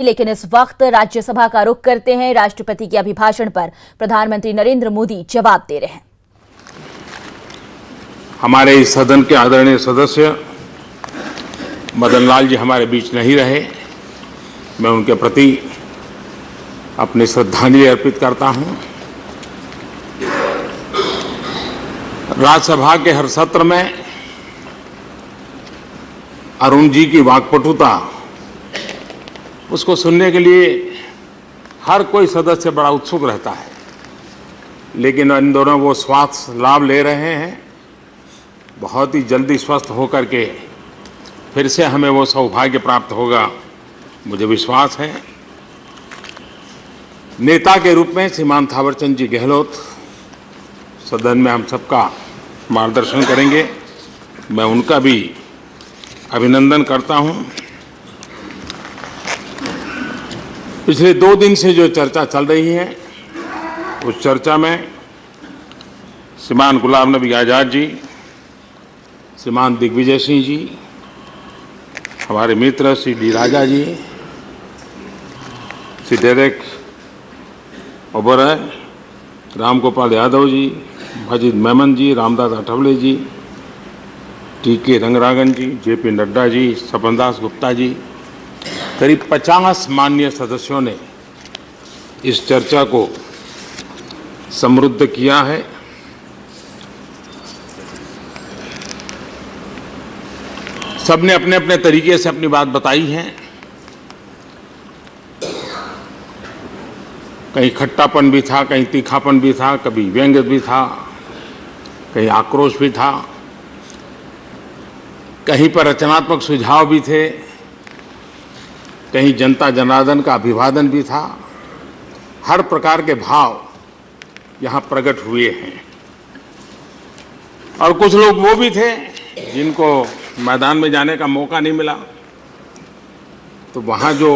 लेकिन इस वक्त राज्यसभा का रुख करते हैं। राष्ट्रपति के अभिभाषण पर प्रधानमंत्री नरेंद्र मोदी जवाब दे रहे हैं। हमारे इस सदन के आदरणीय सदस्य मदन लाल जी हमारे बीच नहीं रहे। मैं उनके प्रति अपनी श्रद्धांजलि अर्पित करता हूं। राज्यसभा के हर सत्र में अरुण जी की वाक्पटुता, उसको सुनने के लिए हर कोई सदस्य बड़ा उत्सुक रहता है, लेकिन इन दोनों वो स्वास्थ्य लाभ ले रहे हैं। बहुत ही जल्दी स्वस्थ होकर के फिर से हमें वो सौभाग्य प्राप्त होगा, मुझे विश्वास है। नेता के रूप में श्रीमान थावरचंद जी गहलोत सदन में हम सबका मार्गदर्शन करेंगे। मैं उनका भी अभिनंदन करता हूं। पिछले 2 दिन से जो चर्चा चल रही है, उस चर्चा में श्रीमान गुलाम नबी आज़ाद जी, श्रीमान दिग्विजय सिंह जी, हमारे मित्र श्री डी राजा जी, श्री डेरेक ओबराय, रामगोपाल यादव जी, मजिद मेमन जी, रामदास अठावले जी, टी.के. रंगरागन जी, जे.पी. नड्डा जी, सपन दास गुप्ता जी, करीब 50 माननीय सदस्यों ने इस चर्चा को समृद्ध किया है। सबने अपने अपने तरीके से अपनी बात बताई है। कहीं खट्टापन भी था, कहीं तीखापन भी था, कभी व्यंग्य भी था, कहीं आक्रोश भी था, कहीं पर रचनात्मक सुझाव भी थे, कहीं जनता जनार्दन का अभिवादन भी था। हर प्रकार के भाव यहाँ प्रकट हुए हैं। और कुछ लोग वो भी थे जिनको मैदान में जाने का मौका नहीं मिला, तो वहाँ जो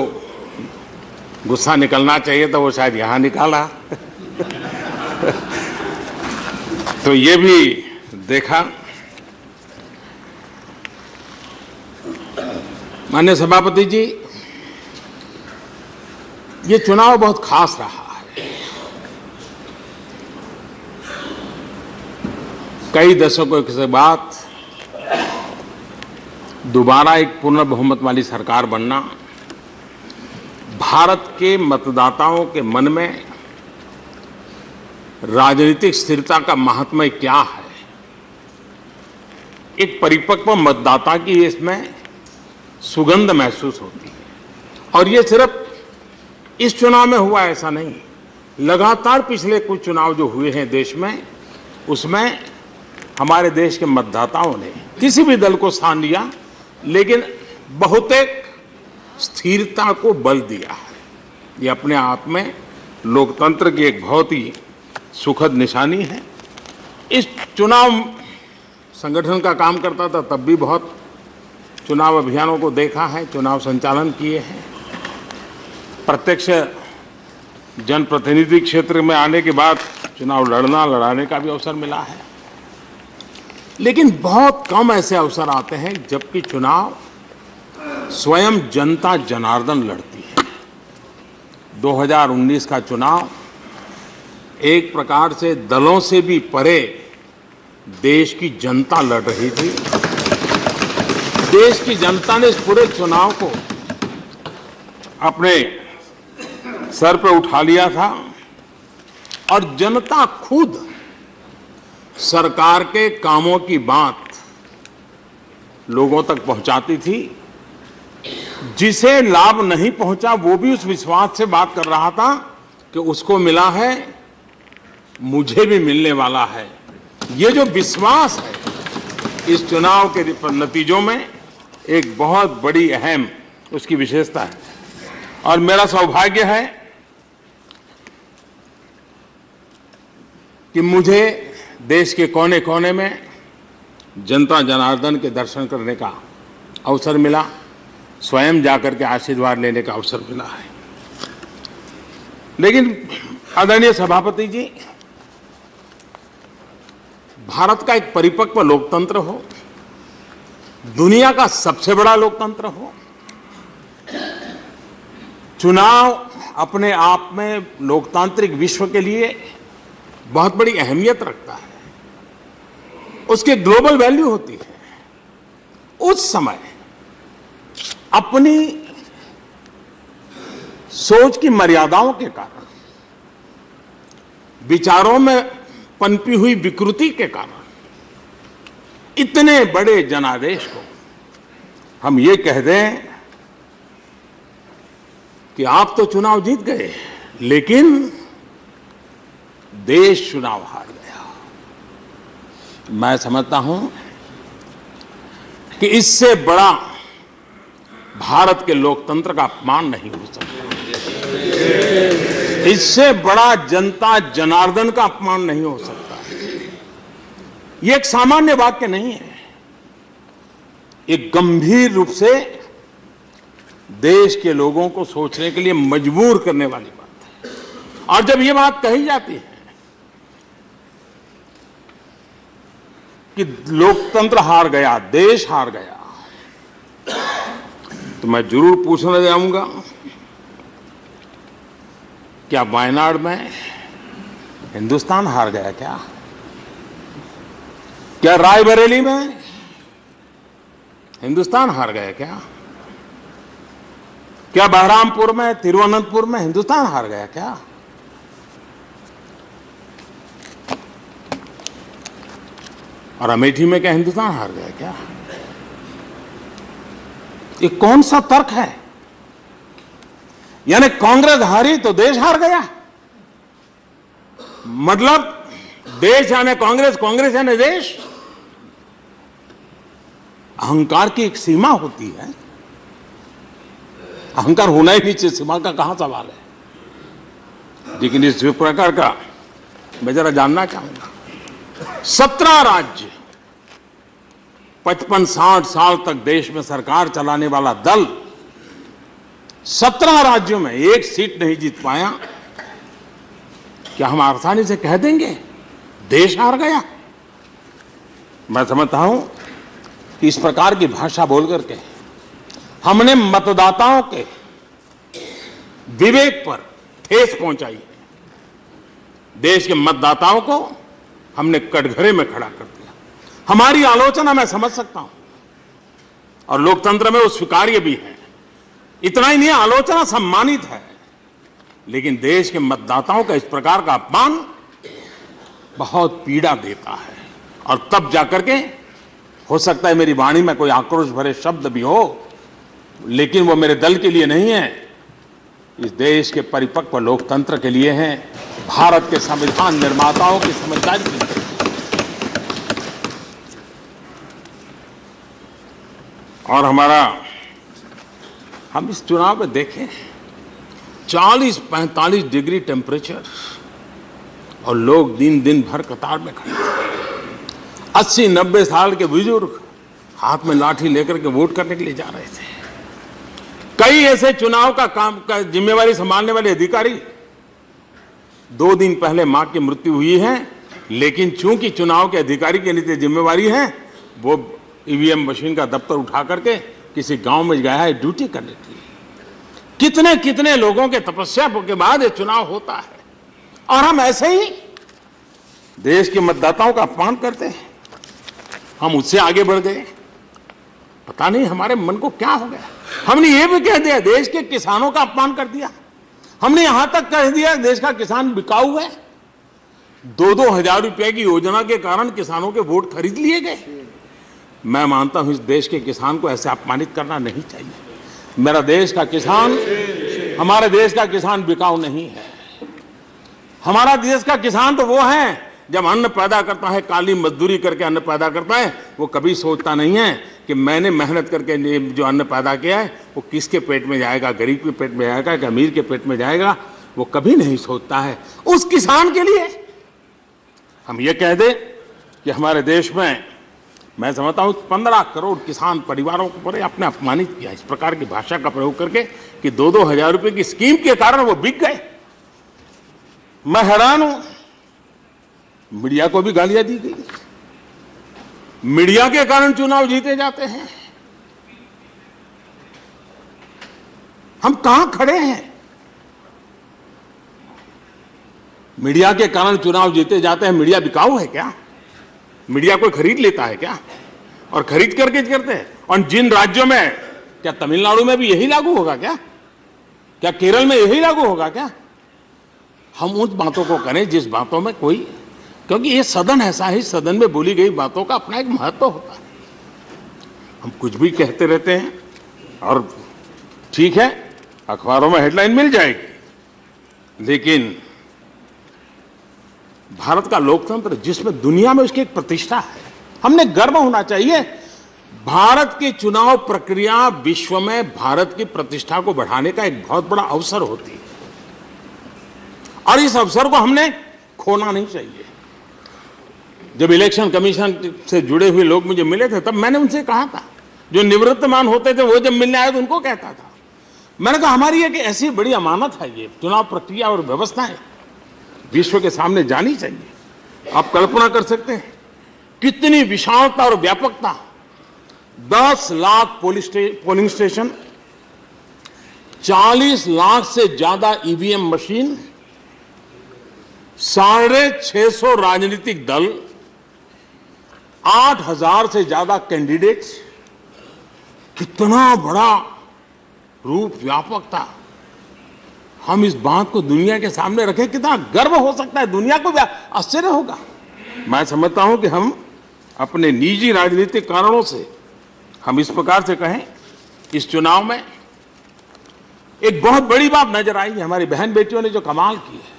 गुस्सा निकलना चाहिए था वो शायद यहाँ निकाला। तो ये भी देखा। माननीय सभापति जी, ये चुनाव बहुत खास रहा है। कई दशकों के बाद दोबारा एक पूर्ण बहुमत वाली सरकार बनना भारत के मतदाताओं के मन में राजनीतिक स्थिरता का महात्म्य क्या है, एक परिपक्व मतदाता की इसमें सुगंध महसूस होती है। और ये सिर्फ इस चुनाव में हुआ ऐसा नहीं, लगातार पिछले कुछ चुनाव जो हुए हैं देश में, उसमें हमारे देश के मतदाताओं ने किसी भी दल को स्थान दिया, लेकिन बहुतेक स्थिरता को बल दिया है। ये अपने आप में लोकतंत्र की एक बहुत ही सुखद निशानी है। इस चुनाव संगठन का काम करता था तब भी बहुत चुनाव अभियानों को देखा है, चुनाव संचालन किए हैं। प्रत्यक्ष जनप्रतिनिधि क्षेत्र में आने के बाद चुनाव लड़ाने का भी अवसर मिला है। लेकिन बहुत कम ऐसे अवसर आते हैं जबकि चुनाव स्वयं जनता जनार्दन लड़ती है। 2019 का चुनाव एक प्रकार से दलों से भी परे देश की जनता लड़ रही थी। देश की जनता ने इस पूरे चुनाव को अपने सर पे उठा लिया था और जनता खुद सरकार के कामों की बात लोगों तक पहुंचाती थी। जिसे लाभ नहीं पहुंचा वो भी उस विश्वास से बात कर रहा था कि उसको मिला है, मुझे भी मिलने वाला है। ये जो विश्वास है इस चुनाव के नतीजों में एक बहुत बड़ी अहम उसकी विशेषता है। और मेरा सौभाग्य है कि मुझे देश के कोने कोने में जनता जनार्दन के दर्शन करने का अवसर मिला, स्वयं जाकर के आशीर्वाद लेने का अवसर मिला है। लेकिन आदरणीय सभापति जी, भारत का एक परिपक्व लोकतंत्र हो, दुनिया का सबसे बड़ा लोकतंत्र हो, चुनाव अपने आप में लोकतांत्रिक विश्व के लिए बहुत बड़ी अहमियत रखता है, उसके ग्लोबल वैल्यू होती है। उस समय अपनी सोच की मर्यादाओं के कारण, विचारों में पनपी हुई विकृति के कारण इतने बड़े जनादेश को हम ये कह दें कि आप तो चुनाव जीत गए, लेकिन देश चुनाव हार गया। मैं समझता हूं कि इससे बड़ा भारत के लोकतंत्र का अपमान नहीं हो सकता, इससे बड़ा जनता जनार्दन का अपमान नहीं हो सकता। यह एक सामान्य वाक्य नहीं है, एक गंभीर रूप से देश के लोगों को सोचने के लिए मजबूर करने वाली बात है। और जब यह बात कही जाती है कि लोकतंत्र हार गया, देश हार गया, तो मैं जरूर पूछना चाहूंगा, क्या वायनाड में हिंदुस्तान हार गया? क्या रायबरेली में हिंदुस्तान हार गया? क्या बहरामपुर में, तिरुवनंतपुर में हिंदुस्तान हार गया? क्या और अमेठी में क्या हिंदुस्तान हार गया? ये कौन सा तर्क है? यानी कांग्रेस हारी तो देश हार गया? मतलब देश यानी कांग्रेस, कांग्रेस यानी देश? अहंकार की एक सीमा होती है, अहंकार होना ही नहीं चाहिए, सीमा का कहां सवाल है। लेकिन इस प्रकार का मैं जरा जानना चाहूंगा, 17 राज्य 55-60 साल तक देश में सरकार चलाने वाला दल 17 राज्यों में एक सीट नहीं जीत पाया, क्या हम आसानी से कह देंगे देश हार गया? मैं समझता हूं कि इस प्रकार की भाषा बोल करके हमने मतदाताओं के विवेक पर ठेस पहुंचाई है। देश के मतदाताओं को हमने कटघरे में खड़ा कर दिया। हमारी आलोचना मैं समझ सकता हूं और लोकतंत्र में वो स्वीकार्य भी है, इतना ही नहीं, आलोचना सम्मानित है, लेकिन देश के मतदाताओं का इस प्रकार का अपमान बहुत पीड़ा देता है। और तब जाकर के हो सकता है मेरी वाणी में कोई आक्रोश भरे शब्द भी हो, लेकिन वो मेरे दल के लिए नहीं है, इस देश के परिपक्व लोकतंत्र के लिए है, भारत के संविधान निर्माताओं की समझदारी के लिए। और हम इस चुनाव में देखें 40-45 डिग्री टेम्परेचर और लोग दिन भर कतार में खड़े, 80-90 साल के बुजुर्ग हाथ में लाठी लेकर के वोट करने के लिए जा रहे थे। कई ऐसे चुनाव का काम का जिम्मेवारी संभालने वाले अधिकारी 2 दिन पहले मां की मृत्यु हुई है, लेकिन चूंकि चुनाव के अधिकारी के नीचे जिम्मेवारी है, वो ईवीएम मशीन का दफ्तर उठा करके किसी गांव में गया है ड्यूटी करने के लिए। कितने कितने लोगों के तपस्या के बाद ये चुनाव होता है, और हम ऐसे ही देश के मतदाताओं का अपमान करते हैं। हम उससे आगे बढ़ गए, पता नहीं हमारे मन को क्या हो गया। हमने ये भी कह दिया देश के किसानों का अपमान कर दिया। हमने यहां तक कह दिया देश का किसान बिकाऊ है। 2-2 हजार रुपए की योजना के कारण किसानों के वोट खरीद लिए गए। मैं मानता हूं इस देश के किसान को ऐसे अपमानित करना नहीं चाहिए। मेरा देश का किसान, हमारे देश का किसान बिकाऊ नहीं है। हमारा देश का किसान तो वो है जब अन्न पैदा करता है, काली मजदूरी करके अन्न पैदा करता है, वो कभी सोचता नहीं है कि मैंने मेहनत करके जो अन्न पैदा किया है वो किसके पेट में जाएगा, गरीब के पेट में जाएगा कि अमीर के पेट में जाएगा, वो कभी नहीं सोचता है। उस किसान के लिए हम ये कह दें कि हमारे देश में मैं समझता हूं 15 करोड़ किसान परिवारों को पर आपने अपमानित किया इस प्रकार की भाषा का प्रयोग करके कि 2-2 हजार रुपए की स्कीम के कारण वो बिक गए। मैं हैरान हूं, मीडिया को भी गालियां दी गई। मीडिया के कारण चुनाव जीते जाते हैं। हम कहां खड़े हैं? मीडिया के कारण चुनाव जीते जाते हैं। मीडिया बिकाऊ है क्या? मीडिया कोई खरीद लेता है क्या? और खरीद करके करते हैं। और जिन राज्यों में, क्या तमिलनाडु में भी यही लागू होगा क्या? क्या केरल में यही लागू होगा क्या? हम उन बातों को करें जिस बातों में कोई, क्योंकि ये सदन ऐसा है, सदन में बोली गई बातों का अपना एक महत्व होता है। हम कुछ भी कहते रहते हैं और ठीक है, अखबारों में हेडलाइन मिल जाएगी, लेकिन भारत का लोकतंत्र जिसमें दुनिया में उसकी एक प्रतिष्ठा है, हमने गर्व होना चाहिए। भारत की चुनाव प्रक्रिया विश्व में भारत की प्रतिष्ठा को बढ़ाने का एक बहुत बड़ा अवसर होती है और इस अवसर को हमने खोना नहीं चाहिए। जब इलेक्शन कमीशन से जुड़े हुए लोग मुझे मिले थे तब मैंने उनसे कहा था, जो निवृत्तमान होते थे वो जब मिलने आए तो उनको कहता था, मैंने कहा हमारी एक ऐसी बड़ी अमानत है ये चुनाव प्रक्रिया और व्यवस्थाएं विश्व के सामने जानी चाहिए। आप कल्पना कर सकते हैं कितनी विशालता और व्यापकता। 10 लाख पोलिंग स्टेशन, 40 लाख से ज्यादा ईवीएम मशीन, 650 राजनीतिक दल, 8000 से ज्यादा कैंडिडेट्स, कितना बड़ा रूप व्यापकता। हम इस बात को दुनिया के सामने रखें, कितना गर्व हो सकता है, दुनिया को भी आश्चर्य होगा। मैं समझता हूं कि हम अपने निजी राजनीतिक कारणों से हम इस प्रकार से कहें, इस चुनाव में एक बहुत बड़ी बात नजर आई है। हमारी बहन बेटियों ने जो कमाल की है।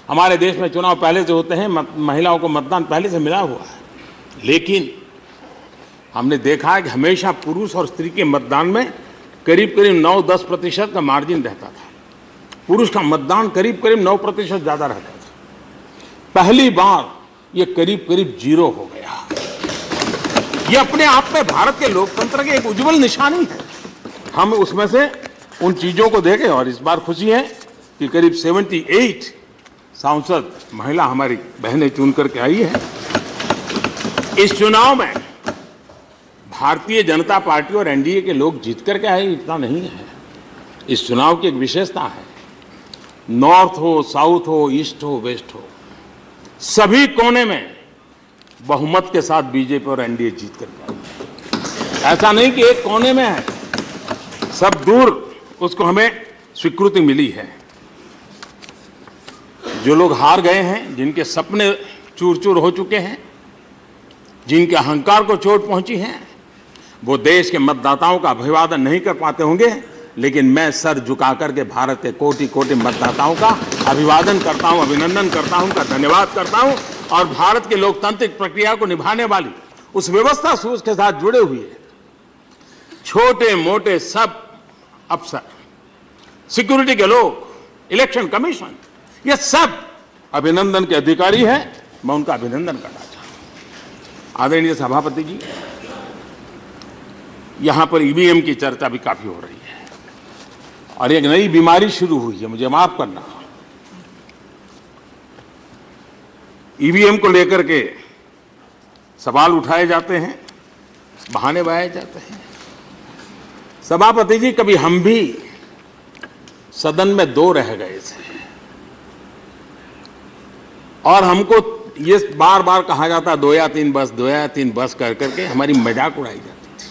हमारे देश में चुनाव पहले से होते हैं, महिलाओं को मतदान पहले से मिला हुआ है, लेकिन हमने देखा है कि हमेशा पुरुष और स्त्री के मतदान में करीब करीब 9-10% का मार्जिन रहता था। पुरुष का मतदान करीब करीब 9% ज्यादा रहता था। पहली बार ये करीब करीब 0 हो गया। ये अपने आप में भारत के लोकतंत्र की एक उज्जवल निशानी है। हम उसमें से उन चीजों को देखें और इस बार खुशी है कि करीब 78 सांसद महिला हमारी बहनें चुन करके आई है। इस चुनाव में भारतीय जनता पार्टी और एनडीए के लोग जीत करके आए, इतना नहीं है। इस चुनाव की एक विशेषता है, नॉर्थ हो, साउथ हो, ईस्ट हो, वेस्ट हो, सभी कोने में बहुमत के साथ बीजेपी और एनडीए जीत करके आए। ऐसा नहीं कि एक कोने में है, सब दूर उसको हमें स्वीकृति मिली है। जो लोग हार गए हैं, जिनके सपने चूर चूर हो चुके हैं, जिनके अहंकार को चोट पहुंची है, वो देश के मतदाताओं का अभिवादन नहीं कर पाते होंगे, लेकिन मैं सर झुका करके भारत के कोटि कोटि मतदाताओं का अभिवादन करता हूं, अभिनंदन करता हूं, उनका धन्यवाद करता हूं। और भारत की लोकतांत्रिक प्रक्रिया को निभाने वाली उस व्यवस्था सूझ के साथ जुड़े हुए छोटे मोटे सब अफसर, सिक्योरिटी के लोग, इलेक्शन कमीशन, ये सब अभिनंदन के अधिकारी हैं। मैं उनका अभिनंदन करना चाहता हूं। आदरणीय सभापति जी, यहां पर ईवीएम की चर्चा भी काफी हो रही है और एक नई बीमारी शुरू हुई है, मुझे माफ करना। ईवीएम को लेकर के सवाल उठाए जाते हैं, बहाने बनाए जाते हैं। सभापति जी, कभी हम भी सदन में 2 रह गए थे और हमको ये बार बार कहा जाता 2 या 3 बस, 2 या 3 बस कर करके हमारी मजाक उड़ाई जाती थी।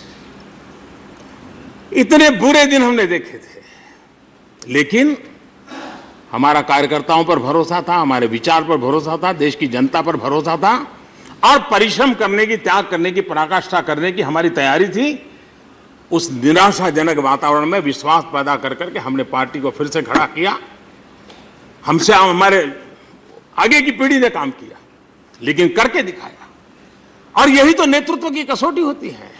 इतने बुरे दिन हमने देखे थे, लेकिन हमारा कार्यकर्ताओं पर भरोसा था, हमारे विचार पर भरोसा था, देश की जनता पर भरोसा था और परिश्रम करने की, त्याग करने की, पराकाष्ठा करने की हमारी तैयारी थी। उस निराशाजनक वातावरण में विश्वास पैदा कर करके हमने पार्टी को फिर से खड़ा किया। हमसे हमारे आगे की पीढ़ी ने काम किया, लेकिन करके दिखाया। और यही तो नेतृत्व की कसौटी होती है।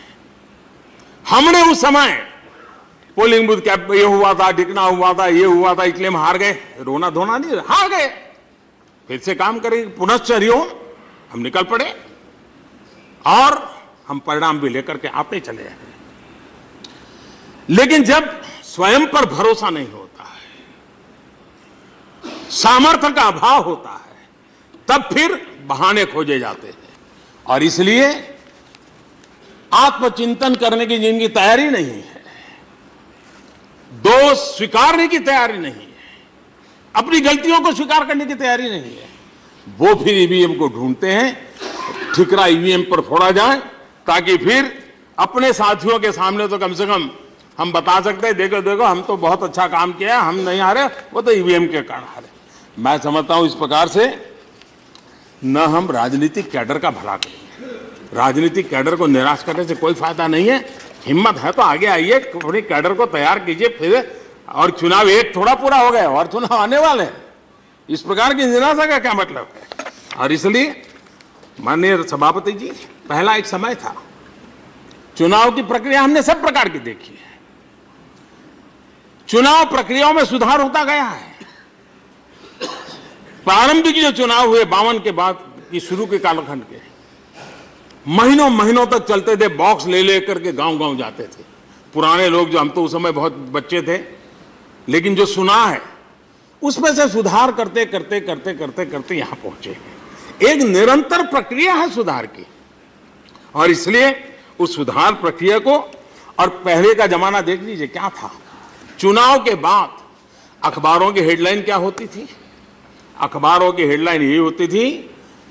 हमने उस समय पोलिंग बूथ क्या ये हुआ था, ढिकना हुआ था, ये हुआ था, इसलिए हम हार गए, रोना धोना नहीं, हार गए, फिर से काम करेंगे, पुनश्चर्यो हम निकल पड़े और हम परिणाम भी लेकर के आते चले हैं। लेकिन जब स्वयं पर भरोसा नहीं होता है, सामर्थ्य का अभाव होता है, तब फिर बहाने खोजे जाते हैं। और इसलिए आत्मचिंतन करने की जिनकी तैयारी नहीं है, दोष स्वीकारने की तैयारी नहीं है, अपनी गलतियों को स्वीकार करने की तैयारी नहीं है। वो फिर ईवीएम को ढूंढते हैं, ठिकरा ईवीएम पर फोड़ा जाए, ताकि फिर अपने साथियों के सामने तो कम से कम हम बता सकते हैं, देखो देखो हम तो बहुत अच्छा काम किया, हम नहीं हारे, वो तो ईवीएम के कारण हारे। मैं समझता हूं इस प्रकार से न हम राजनीतिक कैडर का भला करेंगे। राजनीतिक कैडर को निराश करने से कोई फायदा नहीं है। हिम्मत है तो आगे आइए, अपने कैडर को तैयार कीजिए फिर। और चुनाव एक थोड़ा पूरा हो गया और चुनाव आने वाले हैं। इस प्रकार की निराशा का क्या मतलब है? और इसलिए माननीय सभापति जी, पहला एक समय था, चुनाव की प्रक्रिया हमने सब प्रकार की देखी है। चुनाव प्रक्रियाओं में सुधार होता गया है। प्रारंभिक जो चुनाव हुए 52 के बाद की शुरू के कालखंड के, महीनों महीनों तक चलते थे, बॉक्स ले लेकर के गांव गांव जाते थे। पुराने लोग जो, हम तो उस समय बहुत बच्चे थे, लेकिन जो सुना है उसमें से सुधार करते करते करते करते करते यहां पहुंचे हैं। एक निरंतर प्रक्रिया है सुधार की, और इसलिए उस सुधार प्रक्रिया को, और पहले का जमाना देख लीजिए क्या था। चुनाव के बाद अखबारों की हेडलाइन क्या होती थी? अखबारों की हेडलाइन यही होती थी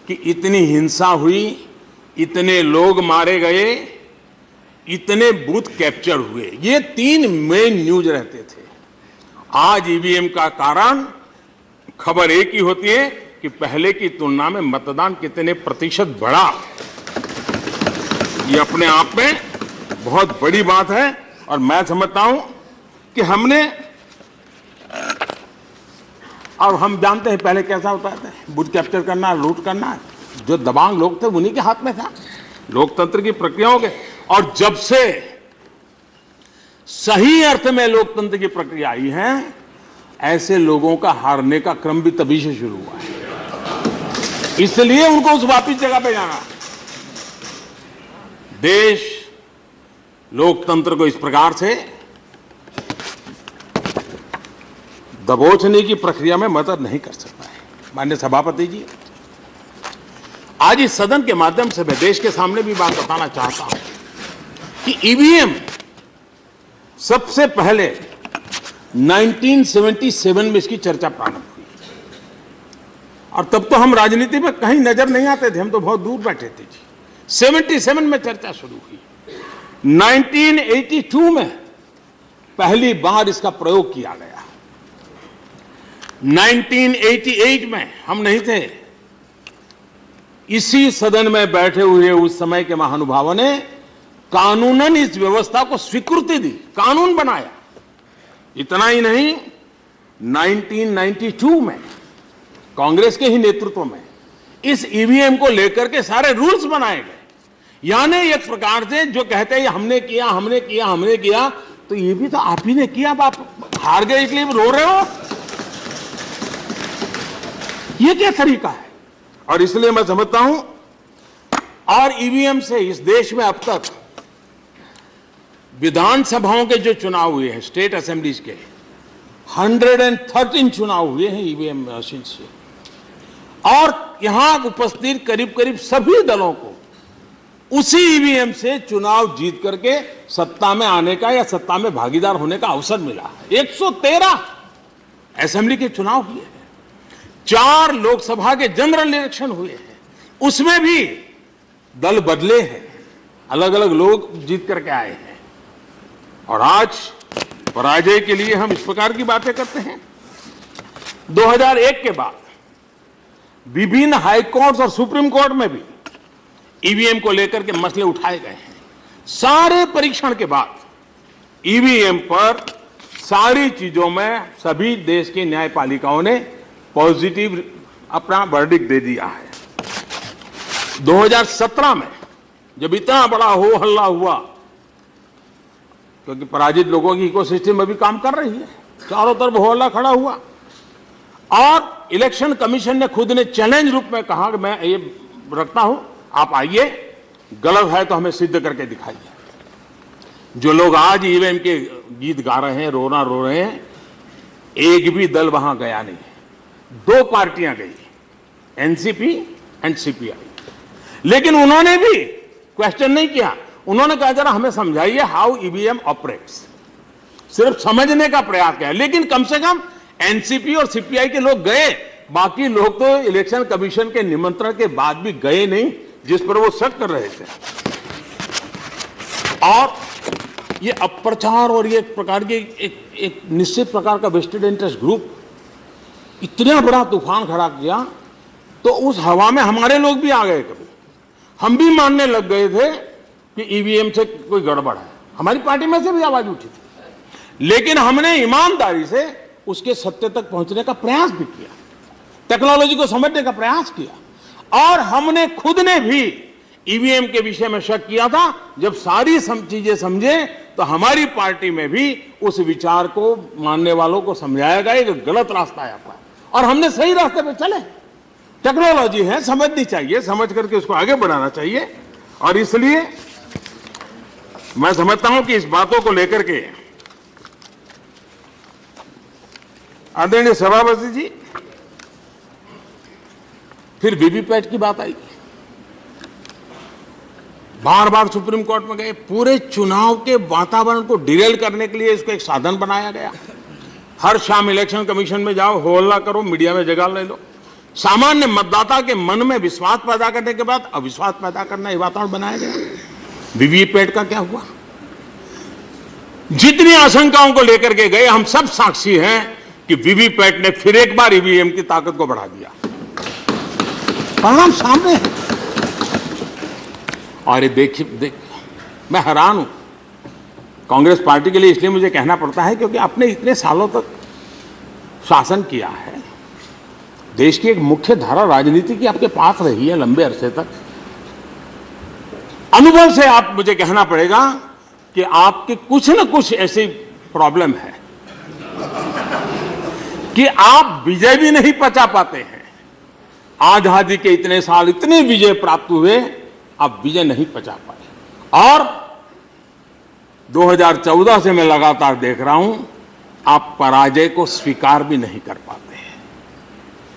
कि इतनी हिंसा हुई, इतने लोग मारे गए, इतने बूथ कैप्चर हुए। ये 3 मेन न्यूज रहते थे। आज ईवीएम का कारण खबर एक ही होती है कि पहले की तुलना में मतदान कितने प्रतिशत बढ़ा। ये अपने आप में बहुत बड़ी बात है। और मैं समझता हूं कि हमने, और हम जानते हैं पहले कैसा होता था, बूथ कैप्चर करना, लूट करना, जो दबंग लोग थे उन्हीं के हाथ में था, लोकतंत्र की प्रक्रियाओं के। और जब से सही अर्थ में लोकतंत्र की प्रक्रिया आई है, ऐसे लोगों का हारने का क्रम भी तभी से शुरू हुआ है। इसलिए उनको उस वापिस जगह पे जाना। देश लोकतंत्र को इस प्रकार से दबोचने की प्रक्रिया में मदद नहीं कर सकता है। माननीय सभापति जी, आज इस सदन के माध्यम से मैं देश के सामने भी बात बताना चाहता हूं कि ईवीएम सबसे पहले 1977 में इसकी चर्चा प्रारंभ हुई, और तब तो हम राजनीति में कहीं नजर नहीं आते थे, हम तो बहुत दूर बैठे थे जी। 77 में चर्चा शुरू हुई। 1982 में पहली बार इसका प्रयोग किया गया। 1988 में हम नहीं थे, इसी सदन में बैठे हुए उस समय के महानुभावों ने कानूनन इस व्यवस्था को स्वीकृति दी, कानून बनाया। इतना ही नहीं, 1992 में कांग्रेस के ही नेतृत्व में इस ईवीएम को लेकर के सारे रूल्स बनाए गए। यानी एक प्रकार से जो कहते हैं हमने किया हमने किया हमने किया, तो ये भी तो आप ही ने किया, आप हार गए इसलिए रो रहे हो। ये क्या तरीका है? और इसलिए मैं समझता हूं, और ईवीएम से इस देश में अब तक विधानसभाओं के जो चुनाव हुए हैं, स्टेट असेंबलीज के 113 चुनाव हुए हैं ईवीएम मशीन से, और यहां उपस्थित करीब करीब सभी दलों को उसी ईवीएम से चुनाव जीत करके सत्ता में आने का या सत्ता में भागीदार होने का अवसर मिला। 113 असेंबली के चुनाव हुए हैं, 4 लोकसभा के जनरल इलेक्शन हुए हैं, उसमें भी दल बदले हैं, अलग अलग लोग जीत करके आए हैं। और आज पराजय के लिए हम इस प्रकार की बातें करते हैं। 2001 के बाद विभिन्न हाई कोर्ट और सुप्रीम कोर्ट में भी ईवीएम को लेकर के मसले उठाए गए हैं। सारे परीक्षण के बाद ईवीएम पर सारी चीजों में सभी देश की न्यायपालिकाओं ने पॉजिटिव अपना वर्डिक्ट दे दिया है। 2017 में जब इतना बड़ा हो हल्ला हुआ, क्योंकि पराजित लोगों की इकोसिस्टम अभी काम कर रही है, चारों तरफ हो हल्ला खड़ा हुआ, और इलेक्शन कमीशन ने खुद ने चैलेंज रूप में कहा कि मैं ये रखता हूं, आप आइए, गलत है तो हमें सिद्ध करके दिखाइए। जो लोग आज ईवीएम के गीत गा रहे हैं, रोना रो रहे हैं, एक भी दल वहां गया नहीं है। 2 पार्टियां गई, एनसीपी एंड सीपीआई, लेकिन उन्होंने भी क्वेश्चन नहीं किया। उन्होंने कहा जरा हमें समझाइए हाउ ईवीएम ऑपरेट्स, सिर्फ समझने का प्रयास किया। लेकिन कम से कम एनसीपी और सीपीआई के लोग गए, बाकी लोग तो इलेक्शन कमीशन के निमंत्रण के बाद भी गए नहीं, जिस पर वो शक कर रहे थे। और ये अप्रचार और ये एक प्रकार के एक निश्चित प्रकार का वेस्टेड इंटरेस्ट ग्रुप इतना बड़ा तूफान खड़ा किया, तो उस हवा में हमारे लोग भी आ गए। कभी हम भी मानने लग गए थे कि ईवीएम से कोई गड़बड़ है, हमारी पार्टी में से भी आवाज उठी थी। लेकिन हमने ईमानदारी से उसके सत्य तक पहुंचने का प्रयास भी किया, टेक्नोलॉजी को समझने का प्रयास किया, और हमने खुद ने भी ईवीएम के विषय में शक किया था। जब सारी चीजें समझे तो हमारी पार्टी में भी उस विचार को मानने वालों को समझाया गया कि गलत रास्ता है आपका, और हमने सही रास्ते पे चले। टेक्नोलॉजी है, समझनी चाहिए, समझ करके उसको आगे बढ़ाना चाहिए। और इसलिए मैं समझता हूं कि इस बातों को लेकर के आदरणीय सभापति जी, फिर वीवीपैट की बात आई, बार बार सुप्रीम कोर्ट में गए, पूरे चुनाव के वातावरण को डिरेल करने के लिए इसको एक साधन बनाया गया। हर शाम इलेक्शन कमीशन में जाओ, हो हल्ला करो, मीडिया में जगह ले लो, सामान्य मतदाता के मन में विश्वास पैदा करने के बाद अविश्वास पैदा करना, ये वातावरण बनाया गया। वीवीपैट का क्या हुआ? जितनी आशंकाओं को लेकर के गए, हम सब साक्षी हैं कि वीवीपैट ने फिर एक बार ईवीएम की ताकत को बढ़ा दिया। परिणाम सामने है। और ये देखिए, मैं हैरान हूं कांग्रेस पार्टी के लिए, इसलिए मुझे कहना पड़ता है क्योंकि आपने इतने सालों तक शासन किया है, देश की एक मुख्य धारा राजनीति की आपके पास रही है लंबे अरसे तक। अनुभव से आप मुझे कहना पड़ेगा कि आपके कुछ न कुछ ऐसी प्रॉब्लम है कि आप विजय भी नहीं पचा पाते हैं। आजादी के इतने साल, इतने विजय प्राप्त हुए, आप विजय नहीं पचा पाए। और 2014 से मैं लगातार देख रहा हूं, आप पराजय को स्वीकार भी नहीं कर पाते हैं।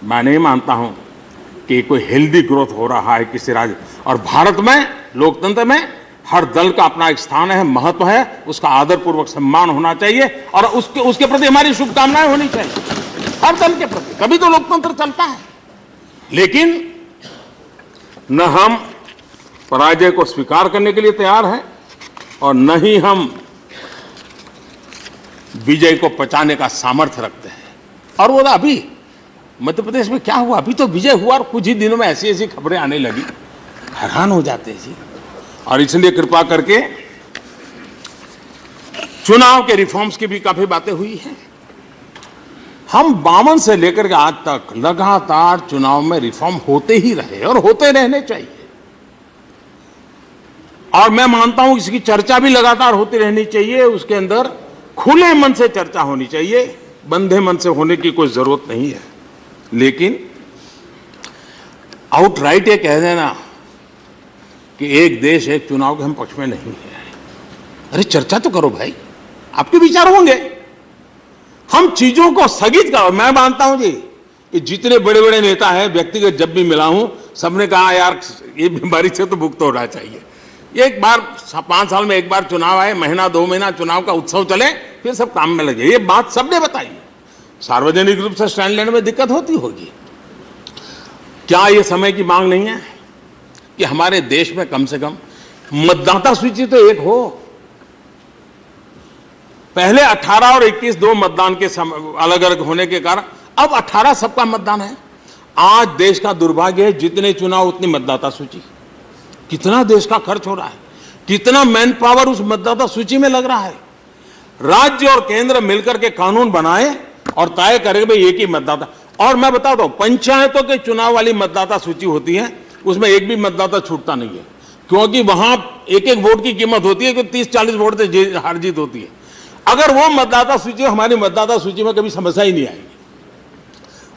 मैं नहीं मानता हूं कि कोई हेल्दी ग्रोथ हो रहा है किसी राज्य। और भारत में, लोकतंत्र में हर दल का अपना एक स्थान है, महत्व है, उसका आदरपूर्वक सम्मान होना चाहिए और उसके प्रति हमारी शुभकामनाएं होनी चाहिए, हर दल के प्रति। तभी तो लोकतंत्र चलता है। लेकिन न हम पराजय को स्वीकार करने के लिए तैयार हैं और न ही हम विजय को पचाने का सामर्थ्य रखते हैं। और वो अभी मध्य प्रदेश में क्या हुआ, अभी तो विजय हुआ और कुछ ही दिनों में ऐसी ऐसी खबरें आने लगी, हैरान हो जाते हैं जी। और इसलिए कृपा करके चुनाव के रिफॉर्म्स की भी काफी बातें हुई हैं। हम 52 से लेकर के आज तक लगातार चुनाव में रिफॉर्म होते ही रहे और होते रहने चाहिए। और मैं मानता हूं इसकी चर्चा भी लगातार होती रहनी चाहिए, उसके अंदर खुले मन से चर्चा होनी चाहिए, बंधे मन से होने की कोई जरूरत नहीं है। लेकिन आउटराइट ये कह देना कि एक देश एक चुनाव के हम पक्ष में नहीं है, अरे चर्चा तो करो भाई, आपके विचार होंगे, हम चीजों को स्थगित करो। मैं मानता हूं जी कि जितने बड़े बड़े नेता हैं, व्यक्तिगत जब भी मिला हूं, सबने कहा यार ये बीमारी से तो मुक्त होना चाहिए। एक बार 5 साल में एक बार चुनाव आए, महीना 2 महीना चुनाव का उत्सव चले, फिर सब काम में लगे, ये बात सबने बताई है। सार्वजनिक रूप से स्टैंड लेने में दिक्कत होती होगी। क्या ये समय की मांग नहीं है कि हमारे देश में कम से कम मतदाता सूची तो एक हो? पहले 18 और 21 दो मतदान के अलग अलग होने के कारण अब 18 सबका मतदान है। आज देश का दुर्भाग्य है, जितने चुनाव उतनी मतदाता सूची। कितना देश का खर्च हो रहा है, कितना मैन पावर उस मतदाता सूची में लग रहा है। राज्य और केंद्र मिलकर के कानून बनाए और तय करे भाई एक ही मतदाता। और मैं बता दूं, पंचायतों के चुनाव वाली मतदाता सूची होती है, उसमें एक भी मतदाता छूटता नहीं है, क्योंकि वहां एक एक वोट की कीमत होती है कि 30-40 वोट से हार जीत होती है। अगर वो मतदाता सूची, हमारी मतदाता सूची में कभी समस्या ही नहीं आएगी।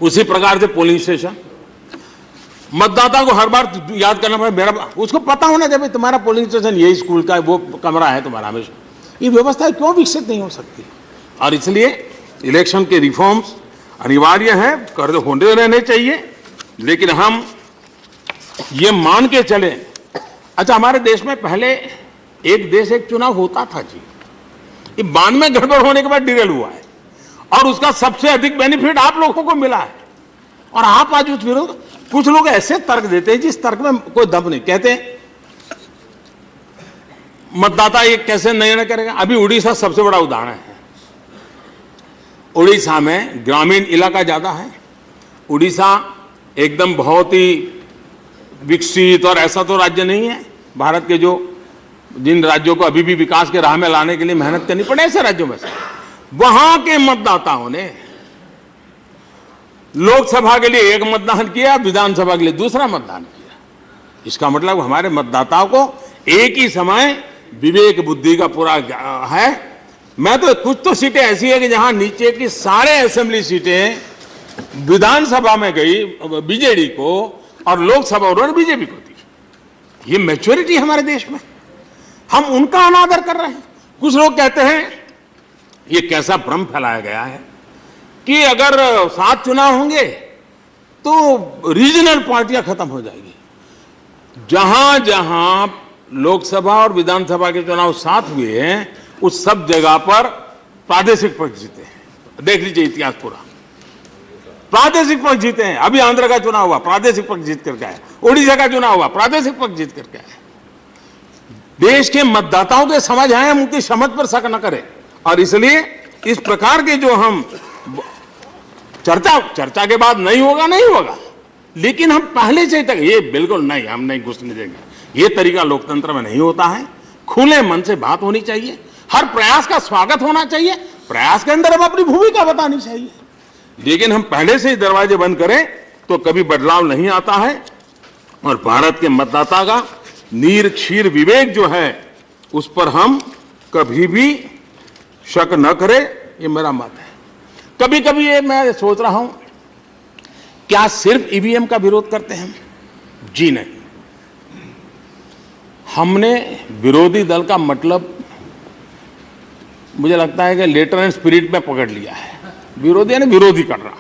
उसी प्रकार से पोलिंग स्टेशन, मतदाता को हर बार याद करना पड़े, मेरा उसको पता होना चाहिए तुम्हारा पोलिंग स्टेशन यही स्कूल का है, वो कमरा है तुम्हारा हमेशा। ये व्यवस्था क्यों विकसित नहीं हो सकती? और इसलिए इलेक्शन के रिफॉर्म्स अनिवार्य है, कर होने रहने चाहिए, लेकिन हम ये मान के चले। अच्छा, हमारे देश में पहले एक देश एक चुनाव होता था जी, ये 92 गड़बड़ होने के बाद डिरेल हुआ है। और उसका सबसे अधिक बेनिफिट आप लोगों को मिला है। और आप आज उस विरोध, कुछ लोग ऐसे तर्क देते हैं जिस तर्क में कोई दम नहीं। कहते हैं मतदाता ये कैसे निर्णय करेगा। अभी उड़ीसा सबसे बड़ा उदाहरण है। उड़ीसा में ग्रामीण इलाका ज्यादा है। उड़ीसा एकदम बहुत ही विकसित और ऐसा तो राज्य नहीं है भारत के जो जिन राज्यों को अभी भी विकास के राह में लाने के लिए मेहनत करनी पड़े, ऐसे राज्यों में से वहां के मतदाताओं ने लोकसभा के लिए एक मतदान किया, विधानसभा के लिए दूसरा मतदान किया। इसका मतलब हमारे मतदाताओं को एक ही समय विवेक बुद्धि का पूरा है। मैं तो कुछ तो सीटें ऐसी है कि जहां नीचे की सारे असेंबली सीटें विधानसभा में गई बीजेडी को और लोकसभा उन्होंने बीजेपी को दी। ये मैच्योरिटी है हमारे देश में, हम उनका अनादर कर रहे हैं। कुछ लोग कहते हैं ये कैसा भ्रम फैलाया गया है कि अगर 7 चुनाव होंगे तो रीजनल पार्टियां खत्म हो जाएगी। जहां जहां लोकसभा और विधानसभा के चुनाव साथ हुए हैं उस सब जगह पर प्रादेशिक पक्ष जीते हैं। देख लीजिए इतिहास पूरा, प्रादेशिक पक्ष जीते हैं। अभी आंध्र का चुनाव हुआ, प्रादेशिक पक्ष जीत करके आया। उड़ीसा का चुनाव हुआ, प्रादेशिक पक्ष जीत करके आया। देश के मतदाताओं के समझ आए, हम उनकी समझ पर शक न करें। और इसलिए इस प्रकार के जो हम चर्चा के बाद नहीं होगा, लेकिन हम पहले से तक ये बिल्कुल नहीं, हम नहीं घुसने देंगे। ये तरीका लोकतंत्र में नहीं होता है। खुले मन से बात होनी चाहिए, हर प्रयास का स्वागत होना चाहिए, प्रयास के अंदर हम अपनी भूमिका बतानी चाहिए। लेकिन हम पहले से ही दरवाजे बंद करें तो कभी बदलाव नहीं आता है। और भारत के मतदाता का नीर क्षीर विवेक जो है उस पर हम कभी भी शक न करें, ये मेरा मत है। कभी कभी ये मैं सोच रहा हूं, क्या सिर्फ ईवीएम का विरोध करते हैं? जी नहीं। हमने विरोधी दल का मतलब मुझे लगता है कि लेटर एंड स्पिरिट में पकड़ लिया है। विरोधी यानी विरोधी कर रहा,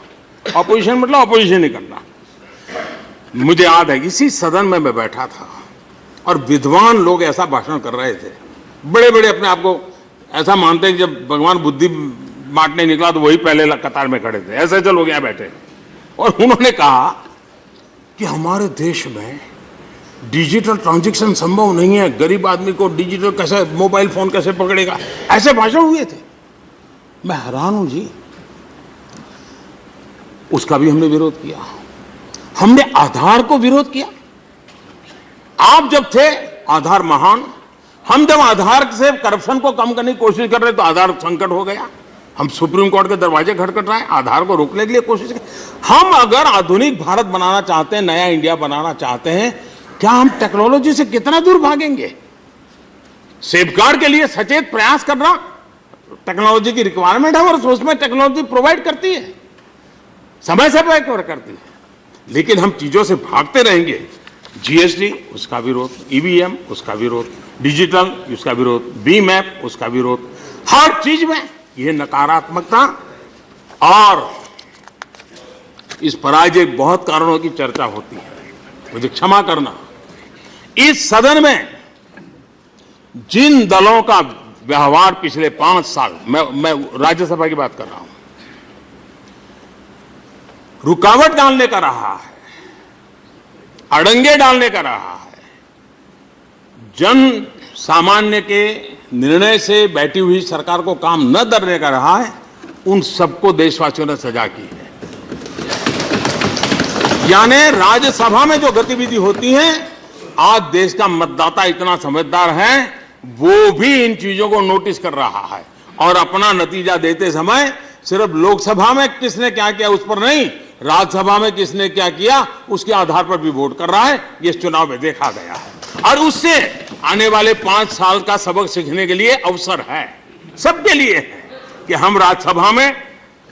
अपोजिशन मतलब अपोजिशन ही करना। मुझे याद है इसी सदन में मैं बैठा था और विद्वान लोग ऐसा भाषण कर रहे थे, बड़े बड़े अपने आप को ऐसा मानते हैं कि जब भगवान बुद्धि बांटने निकला तो वही पहले कतार में खड़े थे, ऐसे लोग यहाँ बैठे। और उन्होंने कहा कि हमारे देश में डिजिटल ट्रांजैक्शन संभव नहीं है, गरीब आदमी को डिजिटल कैसे, मोबाइल फोन कैसे पकड़ेगा, ऐसे भाषण हुए थे। मैं हैरान हूं जी। उसका भी हमने विरोध किया। हमने आधार को विरोध किया। आप जब थे आधार महान, हम जब आधार से करप्शन को कम करने की कोशिश कर रहे तो आधार संकट हो गया। हम सुप्रीम कोर्ट के दरवाजे खटखट रहे हैं आधार को रोकने के लिए कोशिश कर। हम अगर आधुनिक भारत बनाना चाहते हैं, नया इंडिया बनाना चाहते हैं, क्या हम टेक्नोलॉजी से कितना दूर भागेंगे? सेफगार्ड के लिए सचेत प्रयास करना टेक्नोलॉजी की रिक्वायरमेंट है और उसमें टेक्नोलॉजी प्रोवाइड करती है, समय से प्रोवाइड करती है। लेकिन हम चीजों से भागते रहेंगे। जीएसटी उसका विरोध, ईवीएम उसका विरोध, डिजिटल उसका विरोध, बीम ऐप उसका विरोध, हर चीज में यह नकारात्मकता। और इस पराजय बहुत कारणों की चर्चा होती है, मुझे क्षमा करना। इस सदन में जिन दलों का व्यवहार पिछले 5 साल, मैं राज्यसभा की बात कर रहा हूं, रुकावट डालने का रहा है, अड़ंगे डालने का रहा है, जन सामान्य के निर्णय से बैठी हुई सरकार को काम न करने का रहा है, उन सबको देशवासियों ने सजा की है। यानी राज्यसभा में जो गतिविधि होती है, आज देश का मतदाता इतना समझदार है, वो भी इन चीजों को नोटिस कर रहा है और अपना नतीजा देते समय सिर्फ लोकसभा में किसने क्या किया उस पर नहीं, राज्यसभा में किसने क्या किया उसके आधार पर भी वोट कर रहा है। ये इस चुनाव में देखा गया है और उससे आने वाले 5 साल का सबक सीखने के लिए अवसर है, सबके लिए है कि हम राज्यसभा में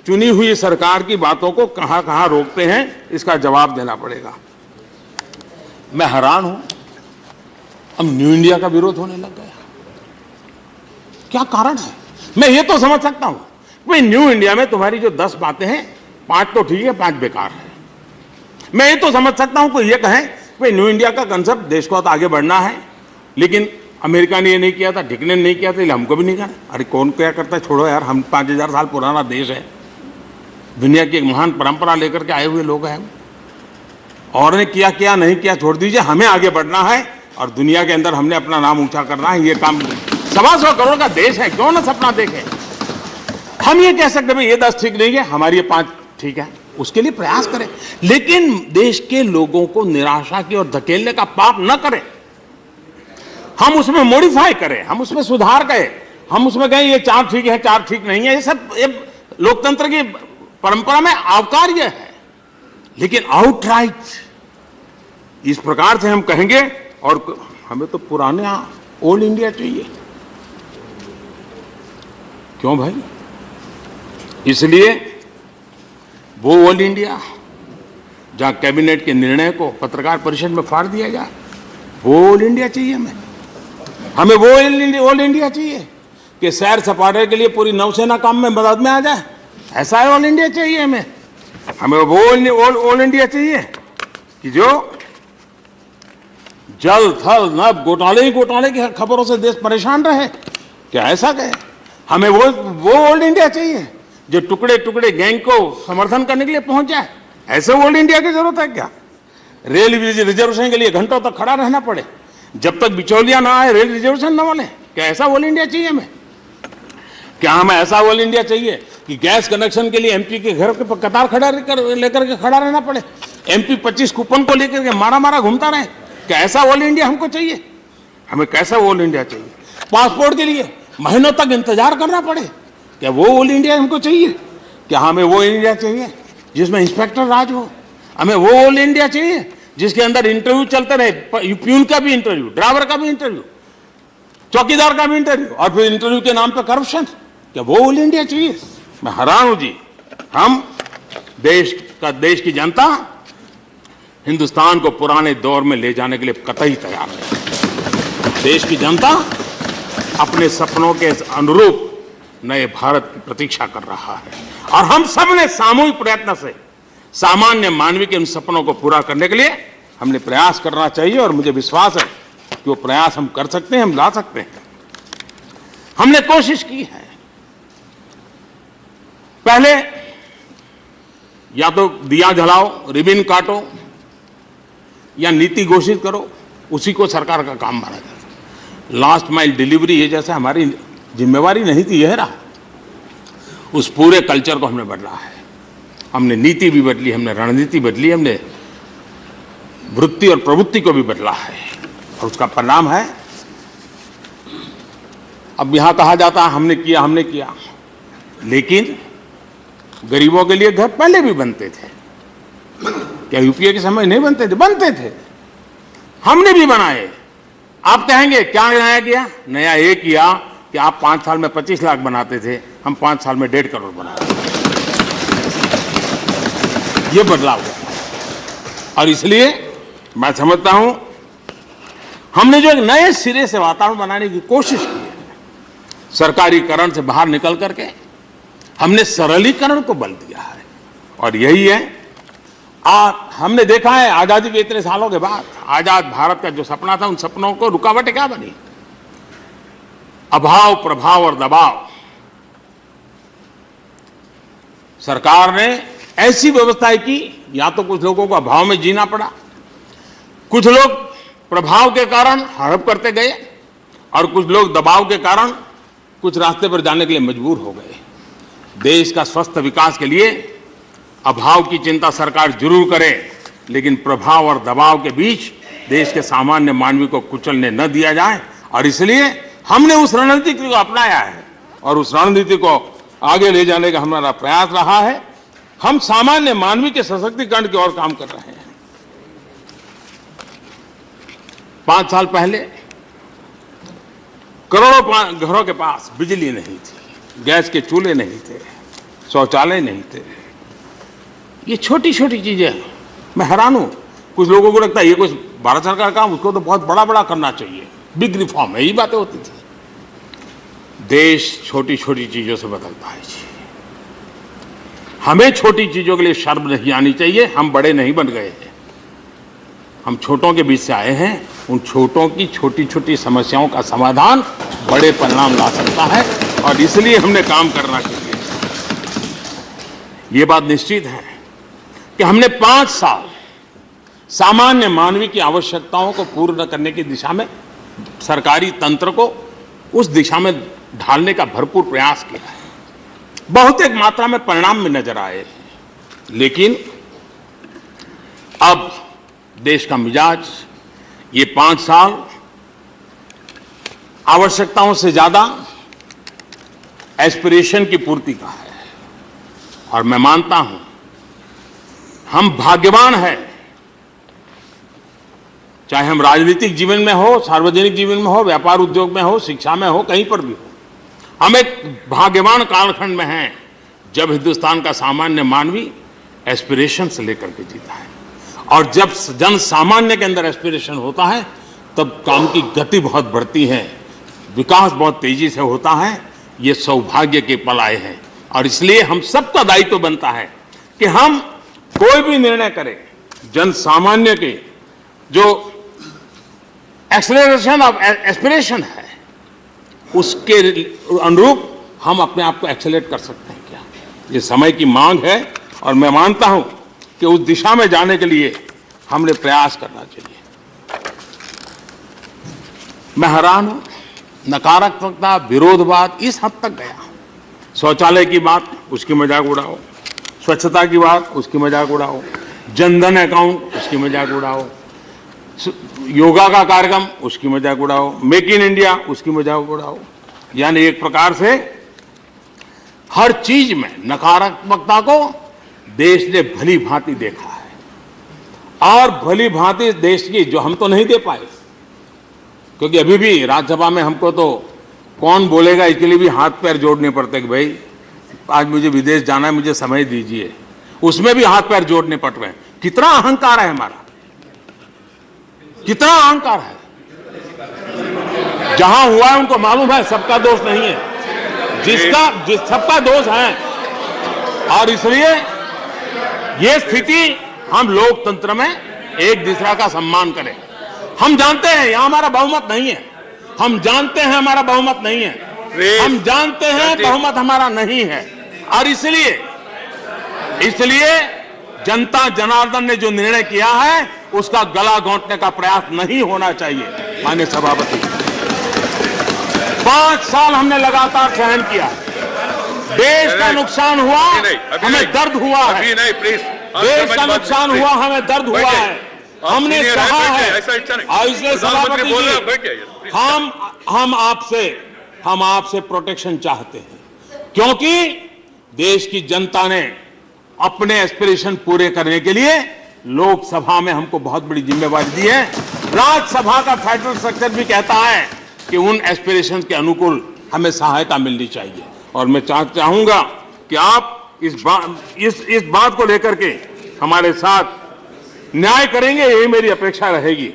चुनी हुई सरकार की बातों को कहां कहां रोकते हैं, इसका जवाब देना पड़ेगा। मैं हैरान हूं, अब न्यू इंडिया का विरोध होने लग गया। क्या कारण है? मैं ये तो समझ सकता हूं, भाई न्यू इंडिया में तुम्हारी जो 10 बातें हैं, 5 तो ठीक है, 5 बेकार है। मैं ये तो समझ सकता हूं कोई ये कहे भाई न्यू इंडिया का कंसेप्ट देश को तो आगे बढ़ना है, लेकिन अमेरिका ने ये नहीं किया था, ढिकने ने नहीं किया था, हमको भी नहीं करना। अरे कौन क्या करता है, छोड़ो यार, हम 5000 साल पुराना देश है, दुनिया की एक महान परंपरा लेकर के आए हुए लोग हैं। और ने किया क्या नहीं किया छोड़ दीजिए, हमें आगे बढ़ना है और दुनिया के अंदर हमने अपना नाम ऊंचा करना है। ये काम 125 करोड़ का देश है, क्यों ना सपना देखें। हम ये कह सकते भाई ये 10 ठीक नहीं है, हमारी ये 5 ठीक है, उसके लिए प्रयास करें, लेकिन देश के लोगों को निराशा की ओर धकेलने का पाप न करें। हम उसमें मॉडिफाई करें, हम उसमें सुधार करें, हम उसमें कहें ये 4 ठीक है 4 ठीक नहीं है। ये सब लोकतंत्र की परंपरा में आवकार्य है, लेकिन आउटराइट इस प्रकार से हम कहेंगे। और हमें तो पुराने ओल्ड इंडिया चाहिए, क्यों भाई? इसलिए वो ओल्ड इंडिया जहां कैबिनेट के निर्णय को पत्रकार परिषद में फाड़ दिया जाए, वो ओल्ड इंडिया चाहिए हमें वो ओल्ड इंडिया चाहिए कि सैर सपाटे के लिए पूरी नौसेना काम में मदद में आ जाए। ऐसा है ओल्ड इंडिया चाहिए हमें वो ओल्ड इंडिया चाहिए कि जो जल थल नभ घोटाले की खबरों से देश परेशान रहे। क्या ऐसा कहे? हमें वो ओल्ड इंडिया चाहिए जो टुकड़े टुकड़े गैंग को समर्थन करने के लिए पहुंच जाए। ऐसे ओल्ड इंडिया की जरूरत है क्या? रेल रिजर्वेशन के लिए घंटों तक खड़ा रहना पड़े, जब तक बिचौलिया ना आए रेल रिजर्वेशन न बने। क्या ऐसा ओल्ड इंडिया चाहिए हमें? क्या हमें ऐसा ओल्ड इंडिया चाहिए कि गैस कनेक्शन के लिए एमपी के घर के कतार लेकर के खड़ा रहना पड़े, एमपी 25 कूपन को लेकर के मारा घूमता रहे? क्या ऐसा ओल्ड इंडिया हमको चाहिए? हमें कैसा ओल्ड इंडिया चाहिए? पासपोर्ट के लिए महीनों तक इंतजार करना पड़े? क्या वो ओल्ड इंडिया हमको चाहिए? क्या हमें वो इंडिया चाहिए जिसमें इंस्पेक्टर राज हो? हमें वो ओल्ड इंडिया चाहिए जिसके अंदर इंटरव्यू चलते रहे, प्यून का भी इंटरव्यू, ड्राइवर का भी इंटरव्यू, चौकीदार का भी इंटरव्यू, और फिर इंटरव्यू के नाम पर करप्शन? क्या वो ओल्ड इंडिया चाहिए? मैं हैरान हूं जी। हम देश की जनता हिंदुस्तान को पुराने दौर में ले जाने के लिए कतई तैयार नहीं। देश की जनता अपने सपनों के अनुरूप नए भारत की प्रतीक्षा कर रहा है, और हम सब ने सामूहिक प्रयत्न से सामान्य मानवीय के उन सपनों को पूरा करने के लिए हमने प्रयास करना चाहिए। और मुझे विश्वास है कि वो प्रयास हम कर सकते हैं, हम ला सकते हैं। हमने कोशिश की है। पहले या तो दिया जलाओ, रिबन काटो, या नीति घोषित करो, उसी को सरकार का काम माना जाता। लास्ट माइल डिलीवरी ये जैसे हमारी जिम्मेवारी नहीं थी, यह रहा। उस पूरे कल्चर को हमने बदला है। हमने नीति भी बदली, हमने रणनीति बदली, हमने वृत्ति और प्रवृत्ति को भी बदला है, और उसका परिणाम है अब यहां कहा जाता है हमने किया, लेकिन गरीबों के लिए घर पहले भी बनते थे। क्या यूपीए के समय नहीं बनते थे? बनते थे, हमने भी बनाए। आप कहेंगे क्या नया किया? नया ये किया कि आप 5 साल में 25 लाख बनाते थे, हम 5 साल में 1.5 करोड़ बना रहे। ये बदलाव हुआ, और इसलिए मैं समझता हूं हमने जो एक नए सिरे से वातावरण बनाने की कोशिश की है, सरकारीकरण से बाहर निकल करके हमने सरलीकरण को बल दिया है। और यही है हमने देखा है आजादी के इतने सालों के बाद आजाद भारत का जो सपना था, उन सपनों को रुकावटें क्या बनी? अभाव, प्रभाव और दबाव। सरकार ने ऐसी व्यवस्थाएं की, या तो कुछ लोगों को अभाव में जीना पड़ा, कुछ लोग प्रभाव के कारण हड़प करते गए, और कुछ लोग दबाव के कारण कुछ रास्ते पर जाने के लिए मजबूर हो गए। देश का स्वस्थ विकास के लिए अभाव की चिंता सरकार जरूर करे, लेकिन प्रभाव और दबाव के बीच देश के सामान्य मानवी को कुचलने न दिया जाए। और इसलिए हमने उस रणनीति को अपनाया है, और उस रणनीति को आगे ले जाने का हमारा प्रयास रहा है। हम सामान्य मानवी के सशक्तिकरण की ओर काम कर रहे हैं। 5 साल पहले करोड़ों घरों के पास बिजली नहीं थी, गैस के चूल्हे नहीं थे, शौचालय नहीं थे। ये छोटी छोटी चीजें, मैं हैरान हूं। कुछ लोगों को लगता है ये कुछ भारत सरकार का काम, उसको तो बहुत बड़ा बड़ा करना चाहिए, बिग रिफॉर्म है, यही बातें होती थी। देश छोटी छोटी चीजों से बदलता है जी। हमें छोटी चीजों के लिए शर्म नहीं आनी चाहिए। हम बड़े नहीं बन गए हैं, हम छोटों के बीच से आए हैं। उन छोटों की छोटी छोटी समस्याओं का समाधान बड़े परिणाम ला सकता है, और इसलिए हमने काम करना चाहिए। ये बात निश्चित है कि हमने 5 साल सामान्य मानवीय की आवश्यकताओं को पूर्ण करने की दिशा में सरकारी तंत्र को उस दिशा में ढालने का भरपूर प्रयास किया है। बहुत एक मात्रा में परिणाम में नजर आए, लेकिन अब देश का मिजाज ये 5 साल आवश्यकताओं से ज्यादा एस्पिरेशन की पूर्ति का है। और मैं मानता हूं हम भाग्यवान हैं, चाहे हम राजनीतिक जीवन में हो, सार्वजनिक जीवन में हो, व्यापार उद्योग में हो, शिक्षा में हो, कहीं पर भी हो, हम एक भाग्यवान कालखंड में हैं जब हिंदुस्तान का सामान्य मानवी एस्पिरेशन से लेकर के जीता है। और जब जन सामान्य के अंदर एस्पिरेशन होता है तब काम की गति बहुत बढ़ती है, विकास बहुत तेजी से होता है। ये सौभाग्य के पल आए हैं और इसलिए हम सबका दायित्व बनता है कि हम कोई भी निर्णय करें, जन सामान्य के जो एक्सेलरेशन ऑफ एस्पिरेशन है उसके अनुरूप हम अपने आप को एक्सेलरेट कर सकते हैं क्या? ये समय की मांग है और मैं मानता हूं कि उस दिशा में जाने के लिए हमने प्रयास करना चाहिए। मैं हैरान हूं, नकारात्मकता, विरोधवाद इस हद तक गया। शौचालय की बात, उसकी मजाक उड़ाओ, स्वच्छता की बात, उसकी मजाक उड़ाओ, जनधन अकाउंट, उसकी मजाक उड़ाओ, योगा का कार्यक्रम, उसकी मजाक उड़ाओ, मेक इन इंडिया, उसकी मजाक उड़ाओ। यानी एक प्रकार से हर चीज में नकारात्मकता को देश ने भली भांति देखा है और भली भांति देश की जो हम तो नहीं दे पाए, क्योंकि अभी भी राज्यसभा में हमको तो कौन बोलेगा इसके लिए भी हाथ पैर जोड़ने पड़ते कि भाई आज मुझे विदेश जाना है, मुझे समय दीजिए, उसमें भी हाथ पैर जोड़ने पड़ रहे हैं। कितना अहंकार है हमारा, कितना अहंकार है। जहां हुआ है उनको मालूम है सबका दोष नहीं है, सबका दोष है। और इसलिए ये स्थिति हम लोकतंत्र में एक दूसरा का सम्मान करें। हम जानते हैं यहां हमारा बहुमत नहीं है, हम जानते हैं हमारा बहुमत नहीं है, हम जानते हैं बहुमत हमारा नहीं है। और इसलिए जनता जनार्दन ने जो निर्णय किया है उसका गला घोंटने का प्रयास नहीं होना चाहिए। माननीय सभापति, 5 साल हमने लगातार सहन किया, देश का नुकसान हुआ, हमें दर्द हुआ है, देश का नुकसान हुआ, हमें दर्द हुआ है, हमने सहा है। और इसलिए सभापति जी, हम आपसे प्रोटेक्शन चाहते हैं, क्योंकि देश की जनता ने अपने एस्पिरेशन पूरे करने के लिए लोकसभा में हमको बहुत बड़ी जिम्मेवारी दी है। राज्यसभा का फेडरल स्ट्रक्चर भी कहता है कि उन एस्पिरेशन के अनुकूल हमें सहायता मिलनी चाहिए। और मैं चाहूंगा कि आप इस बात को लेकर के हमारे साथ न्याय करेंगे, यही मेरी अपेक्षा रहेगी।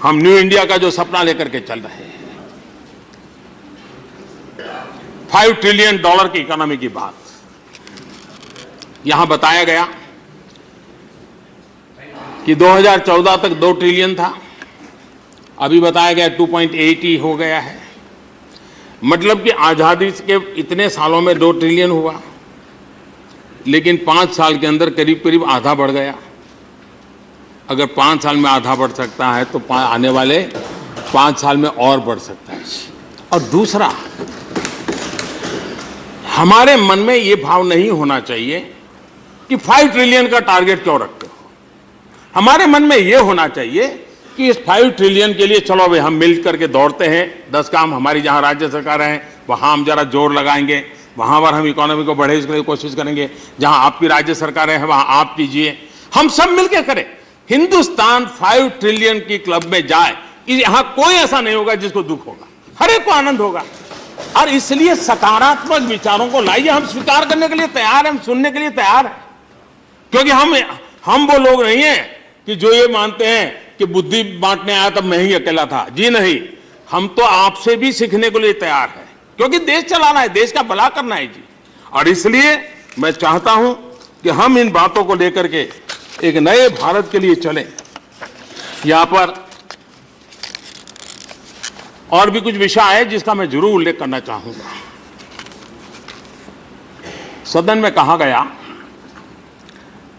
हम न्यू इंडिया का जो सपना लेकर के चल रहे हैं, $5 ट्रिलियन की इकोनॉमी की बात यहां बताया गया कि 2014 तक 2 ट्रिलियन था, अभी बताया गया 2.8 हो गया है। मतलब कि आजादी के इतने सालों में 2 ट्रिलियन हुआ, लेकिन 5 साल के अंदर करीब करीब आधा बढ़ गया। अगर 5 साल में आधा बढ़ सकता है तो आने वाले 5 साल में और बढ़ सकता है। और दूसरा, हमारे मन में ये भाव नहीं होना चाहिए कि 5 ट्रिलियन का टारगेट क्यों रखते हो। हमारे मन में ये होना चाहिए कि इस 5 ट्रिलियन के लिए चलो भाई हम मिल करके दौड़ते हैं, 10 काम हमारी जहां राज्य सरकार है वहां हम जरा जोर लगाएंगे, वहां पर हम इकोनॉमी को बढ़े इसके लिए कोशिश करेंगे, जहां आपकी राज्य सरकार है वहां आप कीजिए, हम सब मिलकर करें। हिंदुस्तान 5 ट्रिलियन की क्लब में जाए, यहां कोई ऐसा नहीं होगा जिसको दुख होगा, हर एक को आनंद होगा। और इसलिए सकारात्मक विचारों को लाइए, हम स्वीकार करने के लिए तैयार हैं, हम सुनने के लिए तैयार हैं, क्योंकि हम वो लोग नहीं हैं कि जो ये मानते हैं कि बुद्धि बांटने आया तब मैं ही अकेला था। जी नहीं, हम तो आपसे भी सीखने के लिए तैयार हैं, क्योंकि देश चलाना है, देश का भला करना है जी। और इसलिए मैं चाहता हूं कि हम इन बातों को लेकर के एक नए भारत के लिए चलें। यहां पर और भी कुछ विषय है जिसका मैं जरूर उल्लेख करना चाहूंगा। सदन में कहा गया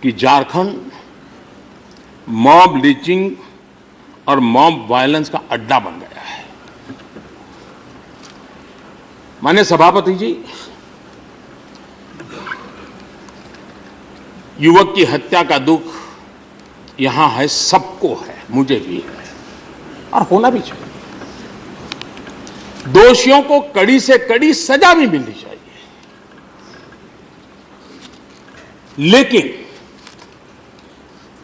कि झारखंड मॉब लिंचिंग और मॉब वायलेंस का अड्डा बन गया है। माननीय सभापति जी, युवक की हत्या का दुख यहां है, सबको है, मुझे भी है और होना भी चाहिए। दोषियों को कड़ी से कड़ी सजा भी मिलनी चाहिए, लेकिन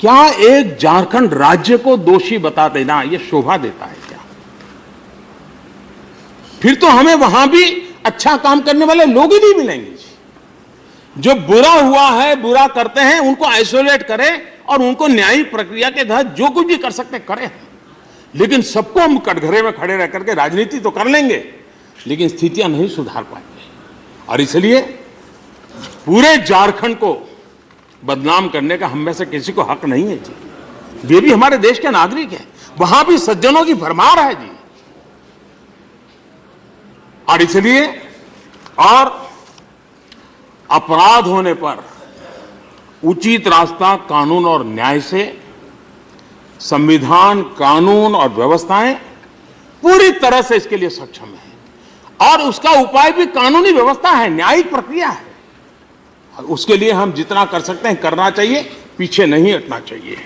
क्या एक झारखंड राज्य को दोषी बता देना यह शोभा देता है क्या? फिर तो हमें वहां भी अच्छा काम करने वाले लोग ही नहीं मिलेंगे। जो बुरा हुआ है, बुरा करते हैं, उनको आइसोलेट करें और उनको न्यायिक प्रक्रिया के तहत जो कुछ भी कर सकते करें। लेकिन सबको हम कटघरे में खड़े रह करके राजनीति तो कर लेंगे, लेकिन स्थितियां नहीं सुधार पाएंगे। और इसलिए पूरे झारखंड को बदनाम करने का हम में से किसी को हक नहीं है जी। वे भी हमारे देश के नागरिक हैं, वहां भी सज्जनों की भरमार है जी। और इसलिए और अपराध होने पर उचित रास्ता कानून और न्याय से, संविधान, कानून और व्यवस्थाएं पूरी तरह से इसके लिए सक्षम है और उसका उपाय भी कानूनी व्यवस्था है, न्यायिक प्रक्रिया है। और उसके लिए हम जितना कर सकते हैं करना चाहिए, पीछे नहीं हटना चाहिए।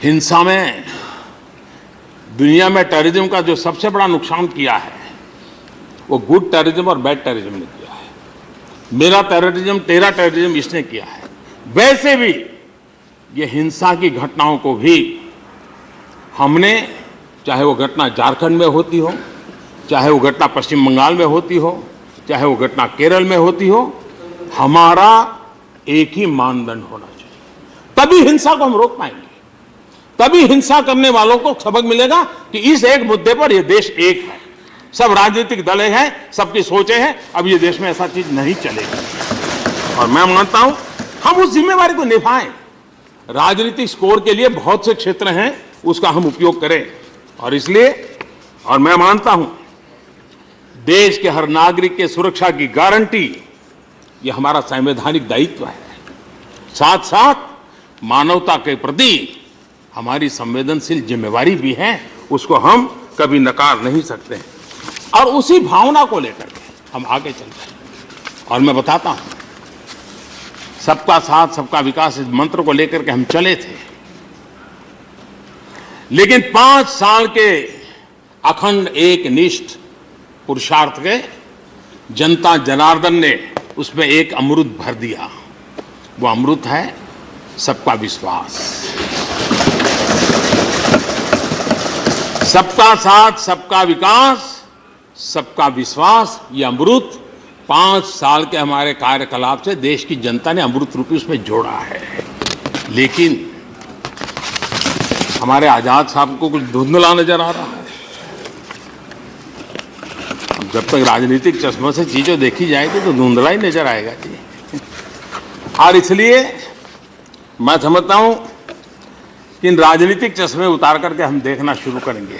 हिंसा में, दुनिया में टेररिज्म का जो सबसे बड़ा नुकसान किया है वो गुड टेररिज्म और बैड टेररिज्म ने किया है। मेरा टेररिज्म, तेरा टेररिज्म इसने किया है। वैसे भी ये हिंसा की घटनाओं को भी हमने, चाहे वो घटना झारखंड में होती हो, चाहे वो घटना पश्चिम बंगाल में होती हो, चाहे वो घटना केरल में होती हो, हमारा एक ही मानदंड होना चाहिए। तभी हिंसा को हम रोक पाएंगे, तभी हिंसा करने वालों को सबक मिलेगा कि इस एक मुद्दे पर यह देश एक है, सब राजनीतिक दल हैं, सबकी सोचें हैं। अब ये देश में ऐसा चीज नहीं चलेगी और मैं मानता हूं हम उस जिम्मेवारी को निभाएं। राजनीतिक स्कोर के लिए बहुत से क्षेत्र हैं, उसका हम उपयोग करें। और इसलिए और मैं मानता हूं देश के हर नागरिक के सुरक्षा की गारंटी यह हमारा संवैधानिक दायित्व है। साथ साथ मानवता के प्रति हमारी संवेदनशील जिम्मेवारी भी है, उसको हम कभी नकार नहीं सकते। और उसी भावना को लेकर के हम आगे चलते हैं। और मैं बताता हूं, सबका साथ सबका विकास इस मंत्र को लेकर के हम चले थे, लेकिन 5 साल के अखंड एक निष्ठ पुरुषार्थ के जनता जनार्दन ने उसमें एक अमृत भर दिया। वो अमृत है सबका विश्वास। सबका साथ सबका विकास, सबका विश्वास, ये अमृत 5 साल के हमारे कार्यकलाप से देश की जनता ने अमृत रूपी उसमें जोड़ा है। लेकिन हमारे आजाद साहब को कुछ धुंधला नजर आ रहा है। जब तक राजनीतिक चश्मों से चीजें देखी जाएगी तो धुंधला ही नजर आएगा जी। और इसलिए मैं समझता हूं कि इन राजनीतिक चश्मे उतार करके हम देखना शुरू करेंगे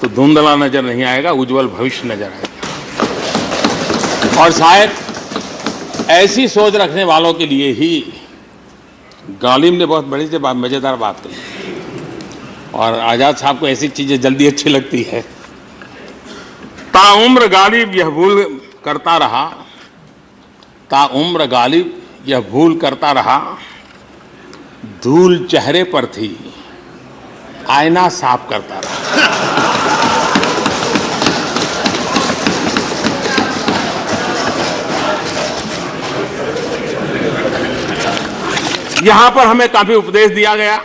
तो धुंधला नजर नहीं आएगा, उज्जवल भविष्य नजर आएगा। और शायद ऐसी सोच रखने वालों के लिए ही गालिब ने बहुत बड़ी से मजेदार बात कही, और आजाद साहब को ऐसी चीजें जल्दी अच्छी लगती है। ताउम्र गालिब यह भूल करता रहा, ताउम्र गालिब यह भूल करता रहा, धूल चेहरे पर थी, आईना साफ करता रहा। यहां पर हमें काफी उपदेश दिया गया।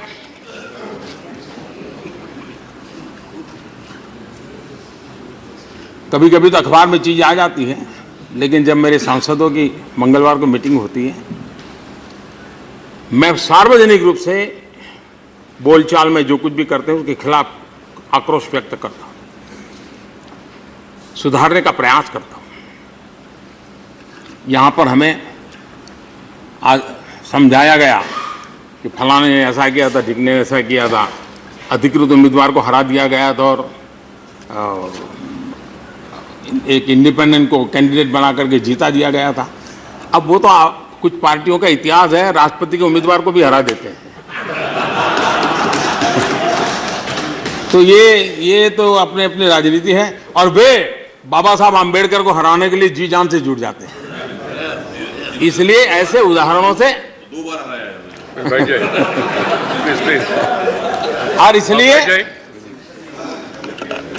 कभी कभी तो अखबार में चीज आ जाती है, लेकिन जब मेरे सांसदों की मंगलवार को मीटिंग होती है, मैं सार्वजनिक रूप से बोलचाल में जो कुछ भी करते हैं उसके खिलाफ आक्रोश व्यक्त करता हूं, सुधारने का प्रयास करता हूं। यहां पर हमें आज समझाया गया कि फलाने ने ऐसा किया था, ढिक ने ऐसा किया था, अधिकृत उम्मीदवार को हरा दिया गया था और एक इंडिपेंडेंट को कैंडिडेट बना करके जीता दिया गया था। अब वो तो कुछ पार्टियों का इतिहास है, राष्ट्रपति के उम्मीदवार को भी हरा देते हैं। तो ये तो अपने अपनी राजनीति है, और वे बाबा साहब आम्बेडकर को हराने के लिए जी जान से जुट जाते हैं। इसलिए ऐसे उदाहरणों से और इसलिए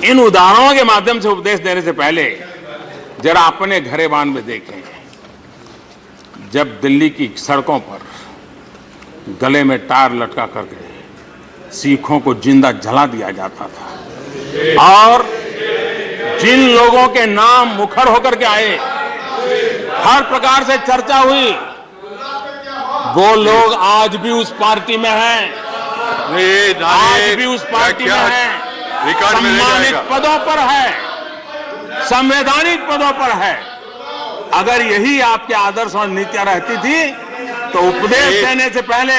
इन उदाहरणों के माध्यम से उपदेश देने से पहले जरा अपने घरेबान में देखें, जब दिल्ली की सड़कों पर गले में टायर लटका करके सिखों को जिंदा जला दिया जाता था और जिन लोगों के नाम मुखर होकर के आए, हर प्रकार से चर्चा हुई, वो लोग आज भी उस पार्टी में हैं, आज भी उस पार्टी में हैं, सम्मानित पदों पर है, संवैधानिक पदों पर है। अगर यही आपके आदर्श और नीतियां रहती थी तो उपदेश देने से पहले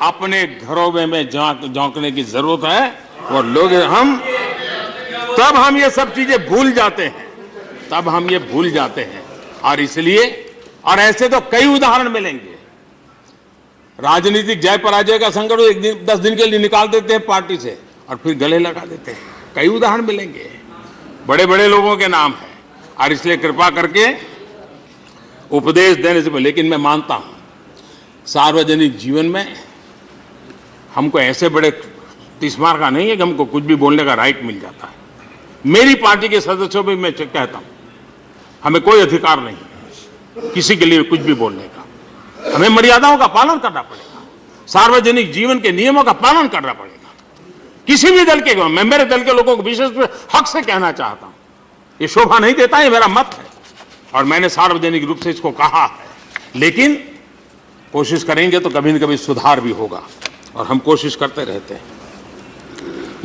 अपने घरों में झांकने की जरूरत है। और लोग तब हम ये सब चीजें भूल जाते हैं, तब हम ये भूल जाते हैं। और इसलिए, और ऐसे तो कई उदाहरण मिलेंगे। राजनीतिक जय पराजय का संकट 10 दिन के लिए निकाल देते हैं पार्टी से और फिर गले लगा देते हैं। कई उदाहरण मिलेंगे, बड़े बड़े लोगों के नाम है। और इसलिए कृपा करके उपदेश देने से पहले, लेकिन मैं मानता हूं सार्वजनिक जीवन में हमको ऐसे बड़े तिस्मार का नहीं है कि हमको कुछ भी बोलने का राइट मिल जाता है। मेरी पार्टी के सदस्यों भी मैं कहता हूं, हमें कोई अधिकार नहीं है किसी के लिए कुछ भी बोलने का। हमें मर्यादाओं का पालन करना पड़ेगा, सार्वजनिक जीवन के नियमों का पालन करना पड़ेगा। किसी भी दल के, मैं मेरे दल के लोगों को विशेष हक से कहना चाहता हूं, ये शोभा नहीं देता, ये मेरा मत है और मैंने सार्वजनिक रूप से इसको कहा है। लेकिन कोशिश करेंगे तो कभी न कभी सुधार भी होगा और हम कोशिश करते रहते हैं।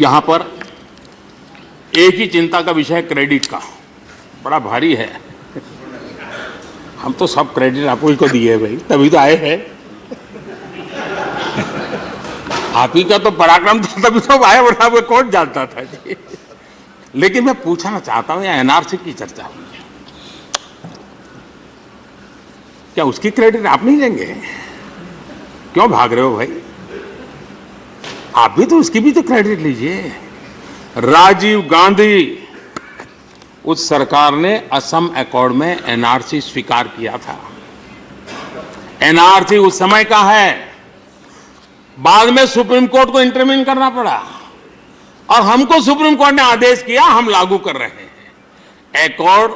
यहां पर एक ही चिंता का विषय है, क्रेडिट का। बड़ा भारी है। हम तो सब क्रेडिट आपको ही को दिए भाई, तभी तो आए हैं। आप ही का तो पराक्रम था, तभी तो आए, वरना वो कौन जानता था जी। लेकिन मैं पूछना चाहता हूं, यह एनआरसी की चर्चा हुई है, क्या उसकी क्रेडिट आप नहीं लेंगे? क्यों भाग रहे हो भाई? आप भी तो उसकी भी तो क्रेडिट लीजिए। राजीव गांधी, उस सरकार ने असम अकॉर्ड में एनआरसी स्वीकार किया था। एनआरसी उस समय का है, बाद में सुप्रीम कोर्ट को इंटरवीन करना पड़ा और हमको सुप्रीम कोर्ट ने आदेश किया, हम लागू कर रहे हैं। अकॉर्ड,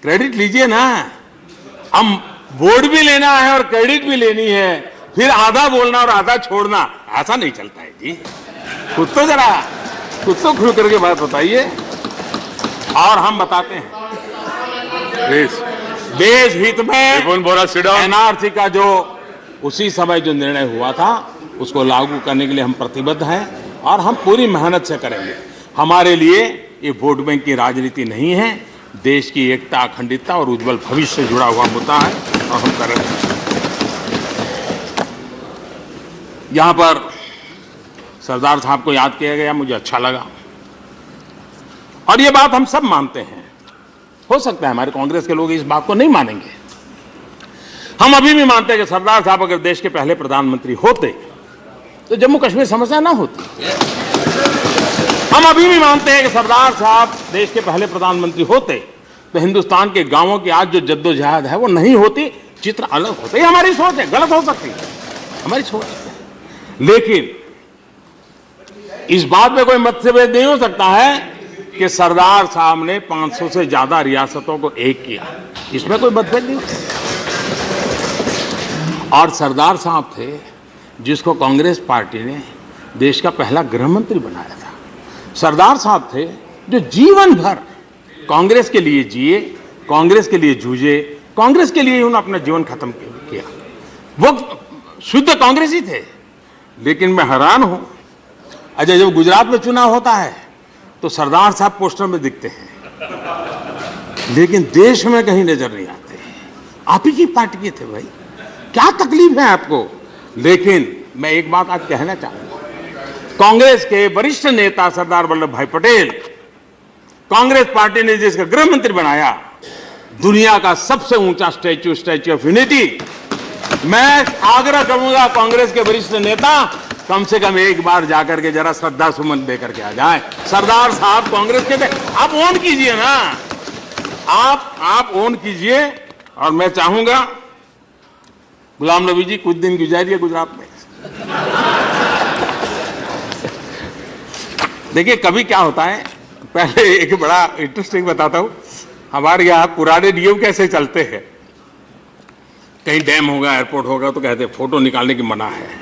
क्रेडिट लीजिए ना। हम वोट भी लेना है और क्रेडिट भी लेनी है, फिर आधा बोलना और आधा छोड़ना, ऐसा नहीं चलता है जी। खुद तो खुल करके बात बताइए। और हम बताते हैं देश हित में एनआरसी का जो उसी समय जो निर्णय हुआ था उसको लागू करने के लिए हम प्रतिबद्ध हैं और हम पूरी मेहनत से करेंगे। हमारे लिए ये वोट बैंक की राजनीति नहीं है, देश की एकता, अखंडता और उज्जवल भविष्य से जुड़ा हुआ मुद्दा है और हम कर रहे हैं। यहां पर सरदार साहब को याद किया गया, मुझे अच्छा लगा और ये बात हम सब मानते हैं। हो सकता है हमारे कांग्रेस के लोग इस बात को नहीं मानेंगे। हम अभी भी मानते हैं कि सरदार साहब अगर देश के पहले प्रधानमंत्री होते तो जम्मू कश्मीर समस्या ना होती। हम अभी भी मानते हैं कि सरदार साहब देश के पहले प्रधानमंत्री होते तो हिंदुस्तान के गांवों की आज जो जद्दोजहद है वो नहीं होती, चित्र अलग होता। ये हमारी सोच है, गलत हो सकती है, हमारी सोच है। लेकिन इस बात में कोई मतभेद नहीं हो सकता है कि सरदार साहब ने 500 से ज्यादा रियासतों को एक किया, इसमें कोई मतभेद नहीं होता। और सरदार साहब थे जिसको कांग्रेस पार्टी ने देश का पहला गृह मंत्री बनाया था। सरदार साहब थे जो जीवन भर कांग्रेस के लिए जिए, कांग्रेस के लिए जूझे, कांग्रेस के लिए उन्होंने अपना जीवन खत्म किया। वो शुद्ध कांग्रेसी थे। लेकिन मैं हैरान हूं, अच्छा जब गुजरात में चुनाव होता है तो सरदार साहब पोस्टर में दिखते हैं, लेकिन देश में कहीं नजर नहीं आते। आप ही की पार्टी के थे भाई, क्या तकलीफ है आपको? लेकिन मैं एक बात आज कहना चाहूंगा, कांग्रेस के वरिष्ठ नेता सरदार वल्लभ भाई पटेल कांग्रेस पार्टी ने जिसका गृह मंत्री बनाया, दुनिया का सबसे ऊंचा स्टैच्यू, स्टैच्यू ऑफ यूनिटी, मैं आग्रह करूंगा कांग्रेस के वरिष्ठ नेता कम से कम एक बार जाकर के जरा श्रद्धा सुमन देकर के आ जाए। सरदार साहब कांग्रेस के आप ऑन कीजिए ना, आप ऑन कीजिए। और मैं चाहूंगा गुलाम नबी जी कुछ दिन गुजारिए गुजरात में। देखिए कभी क्या होता है, पहले एक बड़ा इंटरेस्टिंग बताता हूं। हमारे यहाँ पुराने नियम कैसे चलते हैं, कहीं डैम होगा, एयरपोर्ट होगा तो कहते हैं फोटो निकालने की मना है।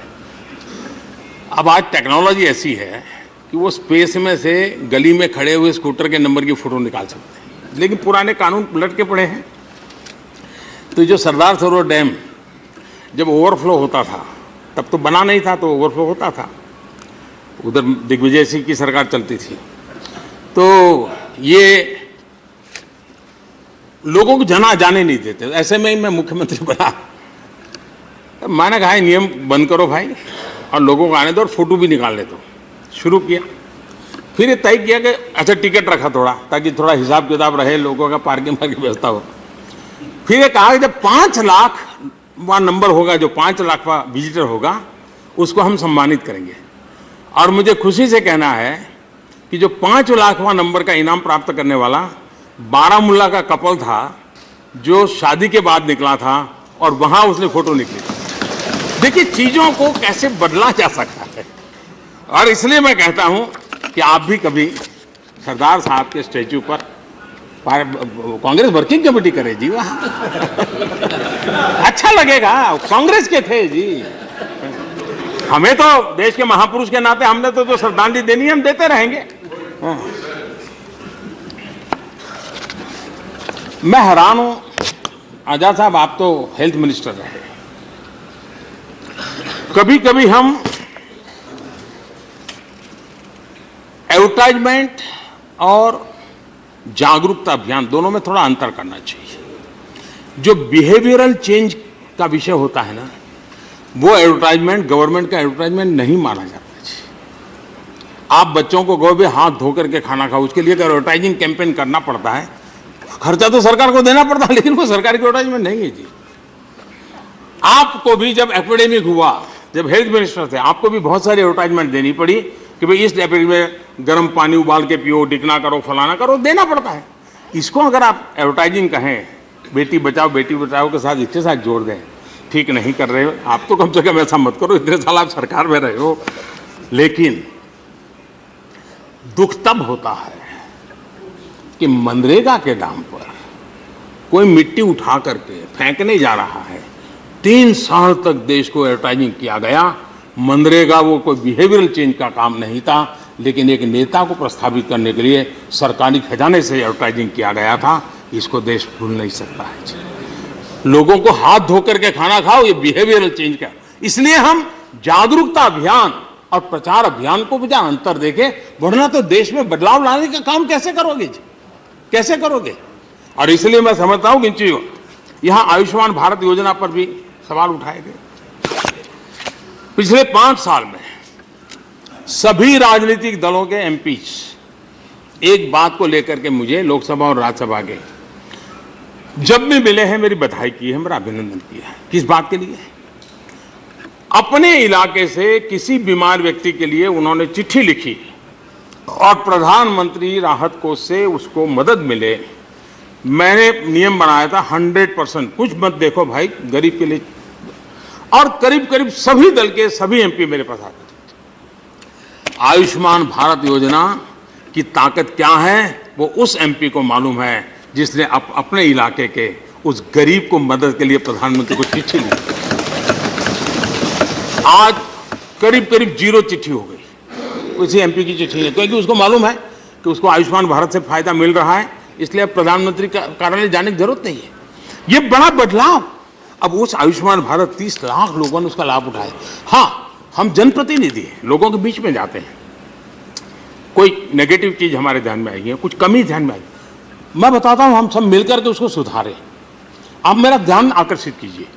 अब आज टेक्नोलॉजी ऐसी है कि वो स्पेस में से गली में खड़े हुए स्कूटर के नंबर की फोटो निकाल सकते हैं, लेकिन पुराने कानून उलट के पड़े हैं। तो जो सरदार सरोवर डैम जब ओवरफ्लो होता था तब तो बना नहीं था, तो ओवरफ्लो होता था। उधर दिग्विजय सिंह की सरकार चलती थी, तो ये लोगों को जाने नहीं देते। ऐसे में ही मैं मुख्यमंत्री बना, मैंने कहा नियम बंद करो भाई और लोगों को आने दो और फोटो भी निकालने दो। शुरू किया, फिर ये तय किया कि अच्छा टिकट रखा थोड़ा, ताकि थोड़ा हिसाब किताब रहे, लोगों का पार्किंग की व्यवस्था हो। फिर ये कहा कि जब 5 लाख नंबर होगा, जो 5 लाख विजिटर होगा उसको हम सम्मानित करेंगे। और मुझे खुशी से कहना है कि जो 5 लाखवां नंबर का इनाम प्राप्त करने वाला बारामूला का कपल था, जो शादी के बाद निकला था और वहां उसने फोटो निकली थी। देखिए चीजों को कैसे बदला जा सकता है। और इसलिए मैं कहता हूं कि आप भी कभी सरदार साहब के स्टैच्यू पर कांग्रेस वर्किंग कमेटी करे जी, वहां अच्छा लगेगा। कांग्रेस के थे जी, हमें तो देश के महापुरुष के नाते हमने तो श्रद्धांजलि देनी है, हम देते रहेंगे। मैं हैरान हूं, आजाद साहब आप तो हेल्थ मिनिस्टर रहे, कभी कभी हम एडवर्टाइजमेंट और जागरूकता अभियान दोनों में थोड़ा अंतर करना चाहिए। जो बिहेवियरल चेंज का विषय होता है ना, वो एडवर्टाइजमेंट गवर्नमेंट का एडवर्टाइजमेंट नहीं माना जाता चाहिए। आप बच्चों को कहो भी हाथ धो करके खाना खाओ, उसके लिए एडवर्टाइजिंग कैंपेन करना पड़ता है, खर्चा तो सरकार को देना पड़ता है, लेकिन वो सरकार की एडवर्टाइजमेंट नहीं है जी। आपको भी जब एपिडेमिक हुआ, जब हेल्थ मिनिस्टर थे, आपको भी बहुत सारी एडवर्टाइजमेंट देनी पड़ी कि भाई इस एपिडेमिक में गर्म पानी उबाल के पियो, डिकना करो, फलाना करो, देना पड़ता है। इसको अगर आप एडवर्टाइजिंग कहें, बेटी बचाओ के साथ इसके साथ जोड़ दें, ठीक नहीं कर रहे हो आप, तो कम से कम ऐसा मत करो, इतने साल आप सरकार में रहे हो। लेकिन दुख तब होता है कि मनरेगा के नाम पर कोई मिट्टी उठा करके फेंकने जा रहा है। 3 साल तक देश को एडवर्टाइजिंग किया गया। मनरेगा वो कोई बिहेवियरल चेंज का काम नहीं था, लेकिन एक नेता को प्रस्तावित करने के लिए सरकारी खजाने से एडवर्टाइजिंग किया गया था। इसको देश भूल नहीं सकता है। लोगों को हाथ धो करके खाना खाओ, ये बिहेवियरल चेंज का। इसलिए हम जागरूकता अभियान और प्रचार अभियान को जहां अंतर देखें, वरना तो देश में बदलाव लाने का काम कैसे करोगे जी, कैसे करोगे। और इसलिए मैं समझता हूं कि यहां आयुष्मान भारत योजना पर भी सवाल उठाए गए। पिछले 5 साल में सभी राजनीतिक दलों के एमपी एक बात को लेकर के मुझे लोकसभा और राज्यसभा के जब भी मिले हैं, मेरी बधाई की है, मेरा अभिनंदन किया है। किस बात के लिए? अपने इलाके से किसी बीमार व्यक्ति के लिए उन्होंने चिट्ठी लिखी और प्रधानमंत्री राहत कोष से उसको मदद मिले। मैंने नियम बनाया था 100%, कुछ मत देखो भाई, गरीब के लिए। और करीब करीब सभी दल के सभी एमपी मेरे पास आते थे। आयुष्मान भारत योजना की ताकत क्या है वो उस एमपी को मालूम है जिसने अपने इलाके के उस गरीब को मदद के लिए प्रधानमंत्री को चिट्ठी ली। आज करीब करीब 0 चिट्ठी हो गई, उसी एमपी की चिट्ठी है, क्योंकि उसको मालूम है कि उसको आयुष्मान भारत से फायदा मिल रहा है, इसलिए प्रधानमंत्री कार्यालय जाने की जरूरत नहीं है। ये बड़ा बदलाव। अब उस आयुष्मान भारत 30 लाख लोगों ने उसका लाभ उठाया। हाँ, हम जनप्रतिनिधि हैं, लोगों के बीच में जाते हैं, कोई नेगेटिव चीज हमारे ध्यान में आई है, कुछ कमी ध्यान में आई, मैं बताता हूं, हम सब मिलकर के उसको सुधारें। आप मेरा ध्यान आकर्षित कीजिए।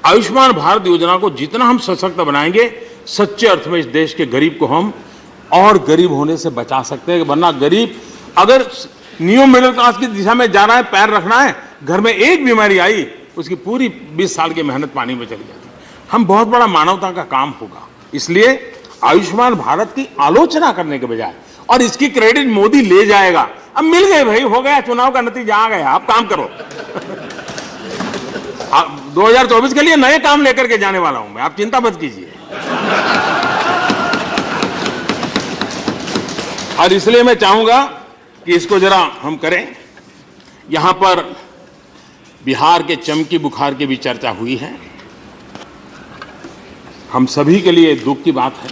आयुष्मान भारत योजना को जितना हम सशक्त बनाएंगे, सच्चे अर्थ में इस देश के गरीब को हम और गरीब होने से बचा सकते हैं। वरना गरीब अगर न्यू मिडिल क्लास की दिशा में जा रहा है, पैर रखना है, घर में एक बीमारी आई, उसकी पूरी 20 साल की मेहनत पानी में चली जाती है। हम बहुत बड़ा मानवता का काम होगा। इसलिए आयुष्मान भारत की आलोचना करने के बजाय, और इसकी क्रेडिट मोदी ले जाएगा, अब मिल गए भाई, हो गया, चुनाव का नतीजा आ गया, आप काम करो। 2024 के लिए नए काम लेकर के जाने वाला हूं मैं, आप चिंता मत कीजिए। और इसलिए मैं चाहूंगा कि इसको जरा हम करें। यहां पर बिहार के चमकी बुखार की भी चर्चा हुई है। हम सभी के लिए दुख की बात है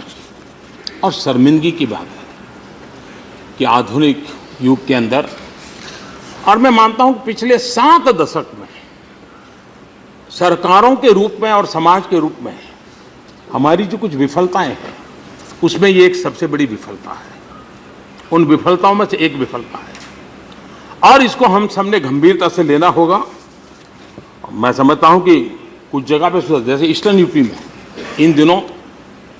और शर्मिंदगी की बात है कि आधुनिक युग के अंदर, और मैं मानता हूं कि पिछले 7 दशक में सरकारों के रूप में और समाज के रूप में हमारी जो कुछ विफलताएं हैं, उसमें ये एक सबसे बड़ी विफलता है। उन विफलताओं में से एक विफलता है और इसको हम सबने गंभीरता से लेना होगा। मैं समझता हूं कि कुछ जगह पे, जैसे ईस्टर्न यूपी में इन दिनों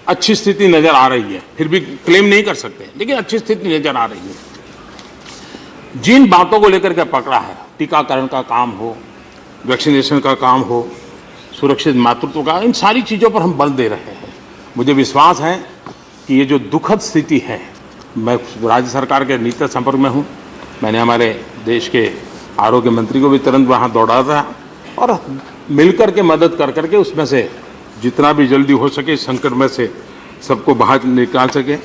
अच्छी स्थिति नजर आ रही है, फिर भी क्लेम नहीं कर सकते, लेकिन अच्छी स्थिति नजर आ रही है। जिन बातों को लेकर के पकड़ा है, टीकाकरण का काम हो, वैक्सीनेशन का काम हो, सुरक्षित मातृत्व का, इन सारी चीज़ों पर हम बल दे रहे हैं। मुझे विश्वास है कि ये जो दुखद स्थिति है, मैं राज्य सरकार के नित्य संपर्क में हूँ। मैंने हमारे देश के आरोग्य मंत्री को भी तुरंत वहाँ दौड़ा था और मिलकर के मदद कर करके उसमें से जितना भी जल्दी हो सके संकट में से सबको बाहर निकाल सके।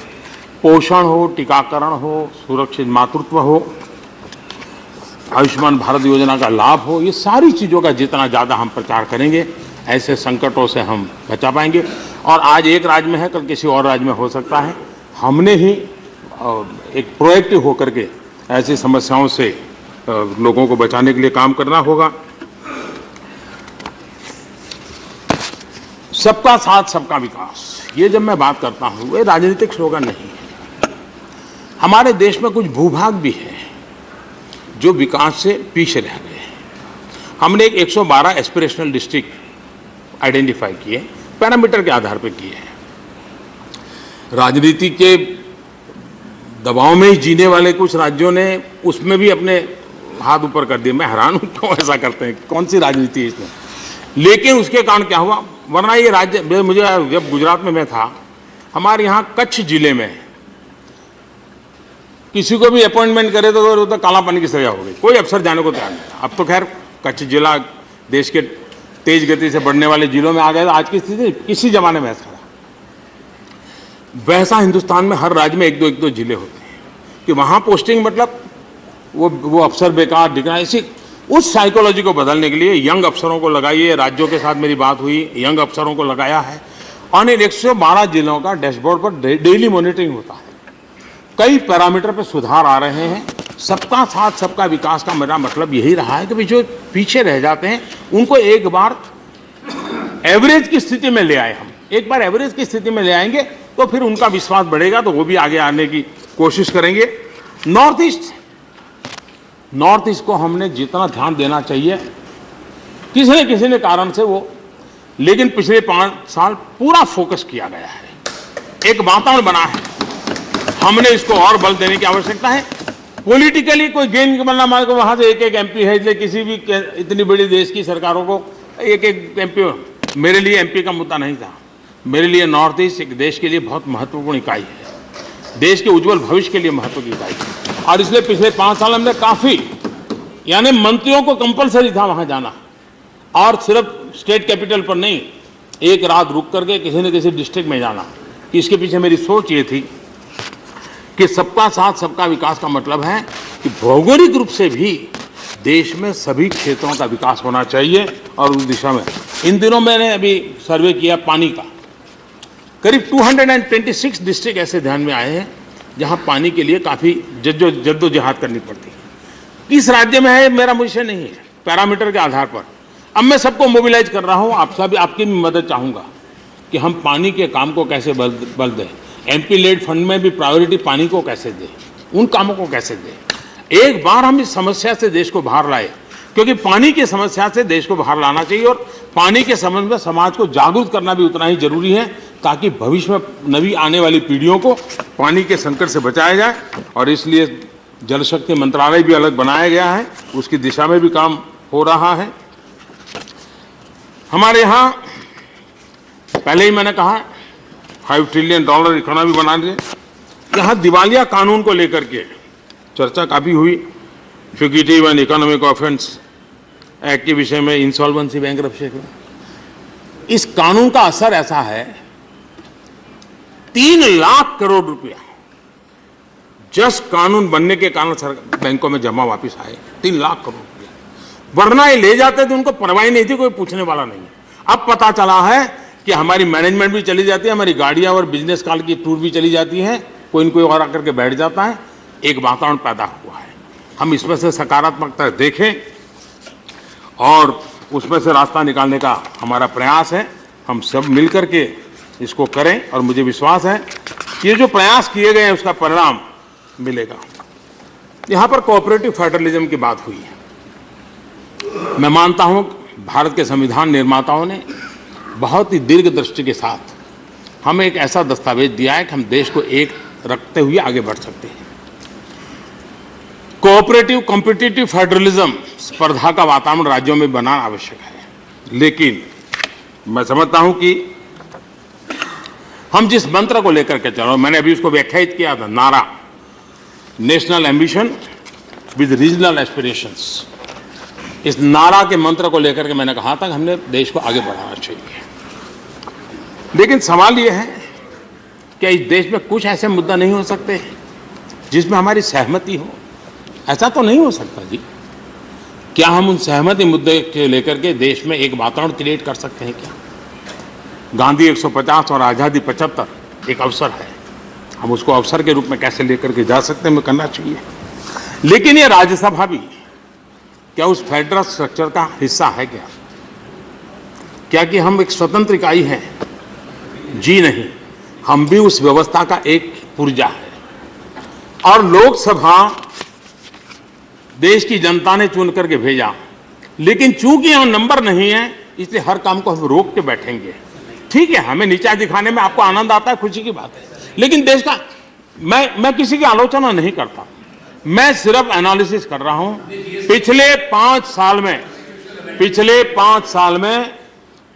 पोषण हो, टीकाकरण हो, सुरक्षित मातृत्व हो, आयुष्मान भारत योजना का लाभ हो, ये सारी चीज़ों का जितना ज़्यादा हम प्रचार करेंगे, ऐसे संकटों से हम बचा पाएंगे। और आज एक राज्य में है, कल किसी और राज्य में हो सकता है। हमने ही एक प्रोएक्टिव होकर के ऐसी समस्याओं से लोगों को बचाने के लिए काम करना होगा। सबका साथ सबका विकास, ये जब मैं बात करता हूँ, ये राजनीतिक स्लोगन नहीं है। हमारे देश में कुछ भूभाग भी है जो विकास से पीछे रह गए हैं। हमने एक 112 एस्पिरेशनल डिस्ट्रिक्ट आइडेंटिफाई किए, पैरामीटर के आधार पर किए हैं। राजनीति के दबाव में ही जीने वाले कुछ राज्यों ने उसमें भी अपने हाथ ऊपर कर दिए। मैं हैरान हूँ क्यों ऐसा करते हैं, कौन सी राजनीति है इसमें। लेकिन उसके कारण क्या हुआ, वरना ये राज्य, मुझे जब गुजरात में मैं था, हमारे यहाँ कच्छ जिले में किसी को भी अपॉइंटमेंट करे तो काला पानी की सजा हो गई, कोई अफसर जाने को तैयार नहीं। अब तो खैर कच्छ जिला देश के तेज गति से बढ़ने वाले जिलों में आ गया। आज की स्थिति किसी जमाने में ऐसा, वैसा हिंदुस्तान में हर राज्य में एक दो जिले होते हैं कि वहाँ पोस्टिंग मतलब वो अफसर बेकार दिखना। इसी उस साइकोलॉजी को बदलने के लिए यंग अफसरों को लगाइए। राज्यों के साथ मेरी बात हुई, यंग अफसरों को लगाया है और इन 112 जिलों का डैशबोर्ड पर डेली मॉनिटरिंग होता है। कई पैरामीटर पर सुधार आ रहे हैं। सबका साथ सबका विकास का मेरा मतलब यही रहा है कि जो पीछे रह जाते हैं उनको एक बार एवरेज की स्थिति में ले आए। हम एक बार एवरेज की स्थिति में ले आएंगे तो फिर उनका विश्वास बढ़ेगा, तो वो भी आगे आने की कोशिश करेंगे। नॉर्थ ईस्ट को हमने जितना ध्यान देना चाहिए, किसी न कारण से वो, लेकिन पिछले 5 साल पूरा फोकस किया गया है, एक वातावरण बना है। हमने इसको और बल देने की आवश्यकता है। पॉलिटिकली कोई गेन बनना, मान को वहां से एक एमपी है, इसलिए किसी भी इतनी बड़ी देश की सरकारों को एक एमपी, मेरे लिए एमपी का मुद्दा नहीं था। मेरे लिए नॉर्थ ईस्ट एक देश के लिए बहुत महत्वपूर्ण इकाई है, देश के उज्जवल भविष्य के लिए महत्व की इकाई है। और इसलिए पिछले 5 साल हमने काफी, यानी मंत्रियों को कंपलसरी था वहां जाना, और सिर्फ स्टेट कैपिटल पर नहीं, एक रात रुक करके किसी न किसी डिस्ट्रिक्ट में जाना। इसके पीछे मेरी सोच ये थी कि सबका साथ सबका विकास का मतलब है कि भौगोलिक रूप से भी देश में सभी क्षेत्रों का विकास होना चाहिए। और उस दिशा में इन दिनों मैंने अभी सर्वे किया पानी का, करीब 226 डिस्ट्रिक्ट ऐसे ध्यान में आए हैं जहां पानी के लिए काफ़ी जद्दोजहद करनी पड़ती है। किस राज्य में है मेरा विषय नहीं है, पैरामीटर के आधार पर अब मैं सबको मोबिलाइज कर रहा हूं। आपकी भी मदद चाहूँगा कि हम पानी के काम को कैसे बल दें। एमपी लेड फंड में भी प्रायोरिटी पानी को कैसे दें, उन कामों को कैसे दें। एक बार हम इस समस्या से देश को बाहर लाए, क्योंकि पानी की समस्या से देश को बाहर लाना चाहिए और पानी के संबंध में समाज को जागरूक करना भी उतना ही जरूरी है, ताकि भविष्य में नवी आने वाली पीढ़ियों को पानी के संकट से बचाया जाए। और इसलिए जल शक्ति मंत्रालय भी अलग बनाया गया है, उसकी दिशा में भी काम हो रहा है। हमारे यहाँ पहले ही मैंने कहा $5 ट्रिलियन इकोनॉमी बनाने, यहाँ दिवालिया कानून को लेकर के चर्चा काफी हुई। फ्यूगिटिव एंड इकोनॉमिक ऑफेंस एक्ट के विषय में, इंसॉल्वेंसी बैंक्रप्सी, इस कानून का असर ऐसा है 3 लाख करोड़ रुपया जस्ट कानून बनने के कारण सरकार बैंकों में जमा वापस आए, 3 लाख करोड़ रुपया। वरना ये ले जाते थे, उनको परवाही नहीं थी, कोई पूछने वाला नहीं। अब पता चला है कि हमारी मैनेजमेंट भी चली जाती है, हमारी गाड़ियां और बिजनेस काल की टूर भी चली जाती है, कोई न कोई और आकर के बैठ जाता है, एक वातावरण पैदा हुआ है। हम इसमें से सकारात्मकता देखें और उसमें से रास्ता निकालने का हमारा प्रयास है। हम सब मिलकर के इसको करें और मुझे विश्वास है कि ये जो प्रयास किए गए हैं उसका परिणाम मिलेगा। यहाँ पर कोऑपरेटिव फेडरलिज्म की बात हुई है। मैं मानता हूँ भारत के संविधान निर्माताओं ने बहुत ही दीर्घ दृष्टि के साथ हमें एक ऐसा दस्तावेज दिया है कि हम देश को एक रखते हुए आगे बढ़ सकते हैं। कोऑपरेटिव कॉम्पिटिटिव फेडरलिज्म, स्पर्धा का वातावरण राज्यों में बनाना आवश्यक है, लेकिन मैं समझता हूं कि हम जिस मंत्र को लेकर के चल रहे हैं, मैंने अभी उसको व्याख्यायित किया था, नारा national ambition with regional aspirations, इस नारा के मंत्र को लेकर के मैंने कहा था कि हमने देश को आगे बढ़ाना चाहिए। लेकिन सवाल यह है क्या इस देश में कुछ ऐसे मुद्दा नहीं हो सकते जिसमें हमारी सहमति हो? ऐसा तो नहीं हो सकता जी। क्या हम उन सहमति मुद्दे के लेकर के देश में एक वातावरण क्रिएट कर सकते हैं क्या? गांधी 150 और आज़ादी 75 एक अवसर है, हम उसको अवसर के रूप में कैसे लेकर के जा सकते हैं, हमें करना चाहिए। लेकिन ये राज्यसभा भी क्या उस फेडरल स्ट्रक्चर का हिस्सा है क्या? क्या कि हम एक स्वतंत्र इकाई हैं? जी नहीं, हम भी उस व्यवस्था का एक पुर्जा है। और लोकसभा देश की जनता ने चुन करके भेजा, लेकिन चूंकि यहां नंबर नहीं है इसलिए हर काम को हम रोक के बैठेंगे। ठीक है, हमें नीचा दिखाने में आपको आनंद आता है, खुशी की बात है, लेकिन देश का मैं किसी की आलोचना नहीं करता, मैं सिर्फ एनालिसिस कर रहा हूं। पिछले 5 साल में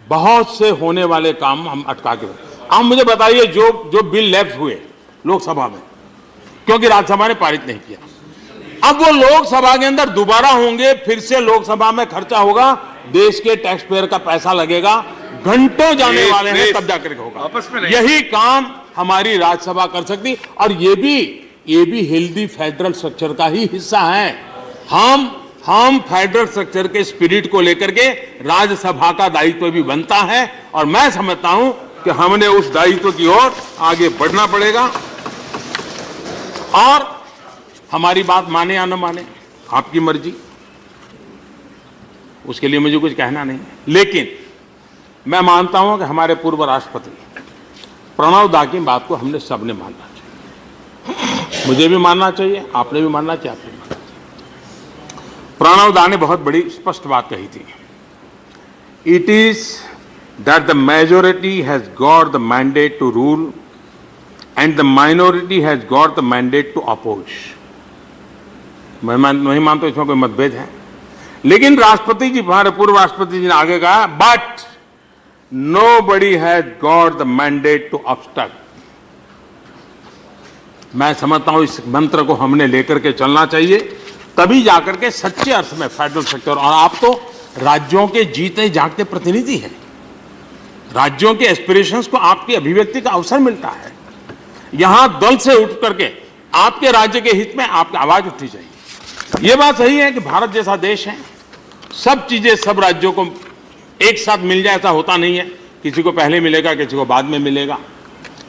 बहुत से होने वाले काम हम अटका के। आप मुझे बताइए जो बिल लैप्स हुए लोकसभा में क्योंकि राज्यसभा ने पारित नहीं किया, अब वो लोकसभा के अंदर दोबारा होंगे, फिर से लोकसभा में खर्चा होगा, देश के टैक्स पेयर का पैसा लगेगा, घंटों जाने वाले हैं, तब जाकर होगा। यही काम हमारी राज्यसभा कर सकती, और ये भी हेल्दी फेडरल स्ट्रक्चर का ही हिस्सा है। हम फेडरल स्ट्रक्चर के स्पिरिट को लेकर के राज्यसभा का दायित्व भी बनता है, और मैं समझता हूं कि हमने उस दायित्व की ओर आगे बढ़ना पड़ेगा। और हमारी बात माने या न माने, आपकी मर्जी, उसके लिए मुझे कुछ कहना नहीं, लेकिन मैं मानता हूं कि हमारे पूर्व राष्ट्रपति प्रणव दा की बात को हमने सबने मानना चाहिए। मुझे भी मानना चाहिए, आपने भी मानना चाहिए, आपने भी मानना चाहिए। प्रणव दा ने बहुत बड़ी स्पष्ट बात कही थी, it is that the majority has got the mandate to rule and the minority has got the mandate to oppose. मैं नहीं मानता इसमें कोई मतभेद है, लेकिन राष्ट्रपति जी, हमारे पूर्व राष्ट्रपति जी ने आगे कहा, but nobody has got the mandate to obstruct. मैं समझता हूं इस मंत्र को हमने लेकर के चलना चाहिए, तभी जाकर के सच्चे अर्थ में फेडरल स्ट्रक्चर। और आप तो राज्यों के जीते जागते प्रतिनिधि हैं, राज्यों के एस्पिरेशंस को आपकी अभिव्यक्ति का अवसर मिलता है। यहां दल से उठ करके आपके राज्य के हित में आपकी आवाज उठनी चाहिए। यह बात सही है कि भारत जैसा देश है, सब चीजें सब राज्यों को एक साथ मिल जाए ऐसा होता नहीं है, किसी को पहले मिलेगा, किसी को बाद में मिलेगा,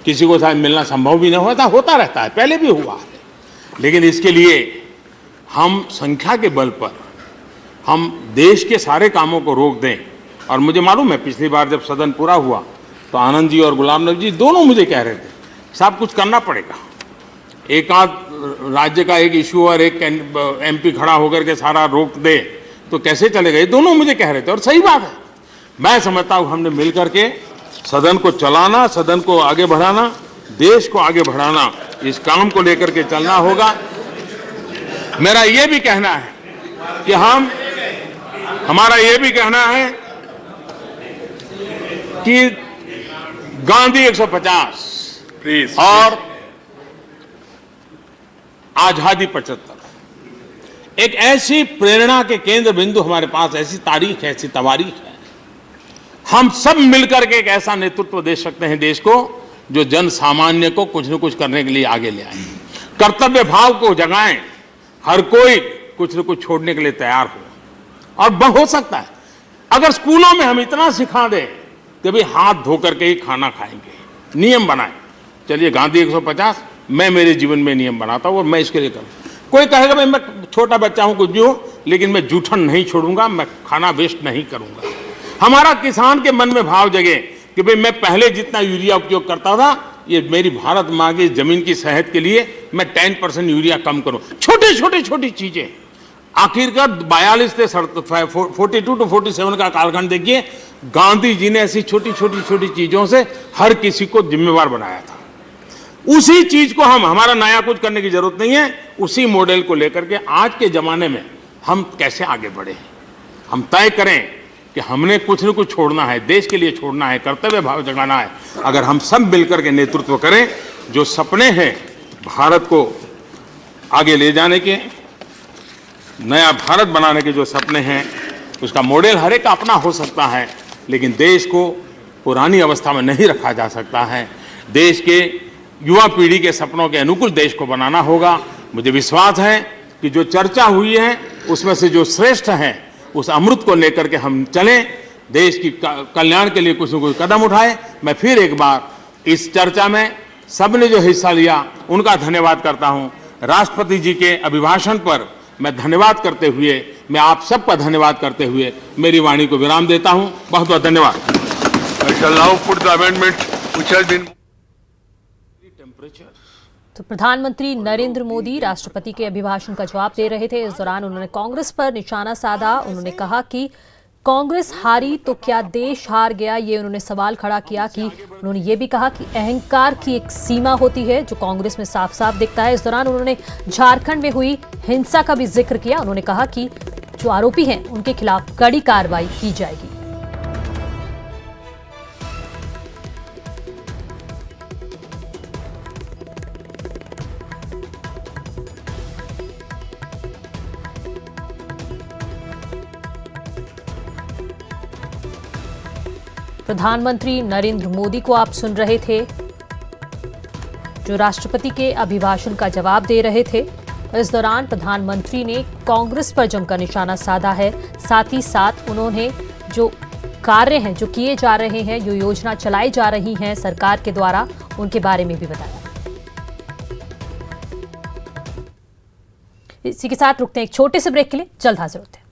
किसी को शायद मिलना संभव भी नहीं होता, होता रहता है, पहले भी हुआ है। लेकिन इसके लिए हम संख्या के बल पर हम देश के सारे कामों को रोक दें। और मुझे मालूम है, पिछली बार जब सदन पूरा हुआ तो आनंद जी और गुलाम नबी जी दोनों मुझे कह रहे थे, साहब कुछ करना पड़ेगा, एक आध राज्य का एक इश्यू और एक एमपी खड़ा होकर के सारा रोक दे तो कैसे चलेगा। ये दोनों मुझे कह रहे थे, और सही बात है। मैं समझता हूं हमने मिलकर के सदन को चलाना, सदन को आगे बढ़ाना, देश को आगे बढ़ाना, इस काम को लेकर के चलना होगा। मेरा ये भी कहना है कि हमारा ये भी कहना है कि गांधी 150 प्लीज और आजादी 75 एक ऐसी प्रेरणा के केंद्र बिंदु हमारे पास, ऐसी तारीख है, ऐसी तवारीख है। हम सब मिलकर के एक ऐसा नेतृत्व दे सकते हैं देश को जो जन सामान्य को कुछ न कुछ करने के लिए आगे ले आए, कर्तव्य भाव को जगाएं, हर कोई कुछ न कुछ छोड़ने के लिए तैयार हो। और हो सकता है अगर स्कूलों में हम इतना सिखा दें कि भाई हाथ धो करके ही खाना खाएंगे, नियम बनाएं। चलिए गांधी 150 मैं मेरे जीवन में नियम बनाता हूं और मैं इसके लिए करूं। कोई कहेगा भाई मैं छोटा बच्चा हूं, कुछ भी हूं, लेकिन मैं जूठन नहीं छोड़ूंगा, मैं खाना वेस्ट नहीं करूंगा। हमारा किसान के मन में भाव जगे कि भाई मैं पहले जितना यूरिया उपयोग करता था, ये मेरी भारत माँ की जमीन की सेहत के लिए मैं 10% यूरिया कम करूं। छोटी चीजें। आखिरकार 42 से 42 to 47 का कालखंड देखिए, गांधी जी ने ऐसी छोटी चीजों से हर किसी को जिम्मेवार बनाया था। उसी चीज को हमारा नया कुछ करने की जरूरत नहीं है। उसी मॉडल को लेकर के आज के जमाने में हम कैसे आगे बढ़े, हम तय करें कि हमने कुछ न कुछ छोड़ना है, देश के लिए छोड़ना है, कर्तव्य भाव जगाना है। अगर हम सब मिलकर के नेतृत्व करें, जो सपने हैं भारत को आगे ले जाने के, नया भारत बनाने के जो सपने हैं, उसका मॉडल हर एक का अपना हो सकता है, लेकिन देश को पुरानी अवस्था में नहीं रखा जा सकता है। देश के युवा पीढ़ी के सपनों के अनुकूल देश को बनाना होगा। मुझे विश्वास है कि जो चर्चा हुई है उसमें से जो श्रेष्ठ है उस अमृत को लेकर के हम चलें, देश की कल्याण के लिए कुछ न कुछ कदम उठाएं। मैं फिर एक बार इस चर्चा में सबने जो हिस्सा लिया उनका धन्यवाद करता हूं। राष्ट्रपति जी के अभिभाषण पर मैं धन्यवाद करते हुए, मैं आप सबका धन्यवाद करते हुए मेरी वाणी को विराम देता हूं। बहुत बहुत धन्यवाद। I shall now put the amendment which has been तो प्रधानमंत्री नरेंद्र मोदी राष्ट्रपति के अभिभाषण का जवाब दे रहे थे। इस दौरान उन्होंने कांग्रेस पर निशाना साधा। उन्होंने कहा कि कांग्रेस हारी तो क्या देश हार गया, ये उन्होंने सवाल खड़ा किया। कि उन्होंने ये भी कहा कि अहंकार की एक सीमा होती है जो कांग्रेस में साफ साफ दिखता है। इस दौरान उन्होंने झारखंड में हुई हिंसा का भी जिक्र किया। उन्होंने कहा कि जो आरोपी हैं उनके खिलाफ कड़ी कार्रवाई की जाएगी। प्रधानमंत्री नरेंद्र मोदी को आप सुन रहे थे, जो राष्ट्रपति के अभिभाषण का जवाब दे रहे थे। इस दौरान प्रधानमंत्री ने कांग्रेस पर जमकर निशाना साधा है। साथ ही साथ उन्होंने जो कार्य हैं, जो किए जा रहे हैं, जो योजना चलाई जा रही हैं सरकार के द्वारा, उनके बारे में भी बताया। इसी के साथ रुकते हैं एक छोटे से ब्रेक के लिए, जल्द हाजिर होते हैं।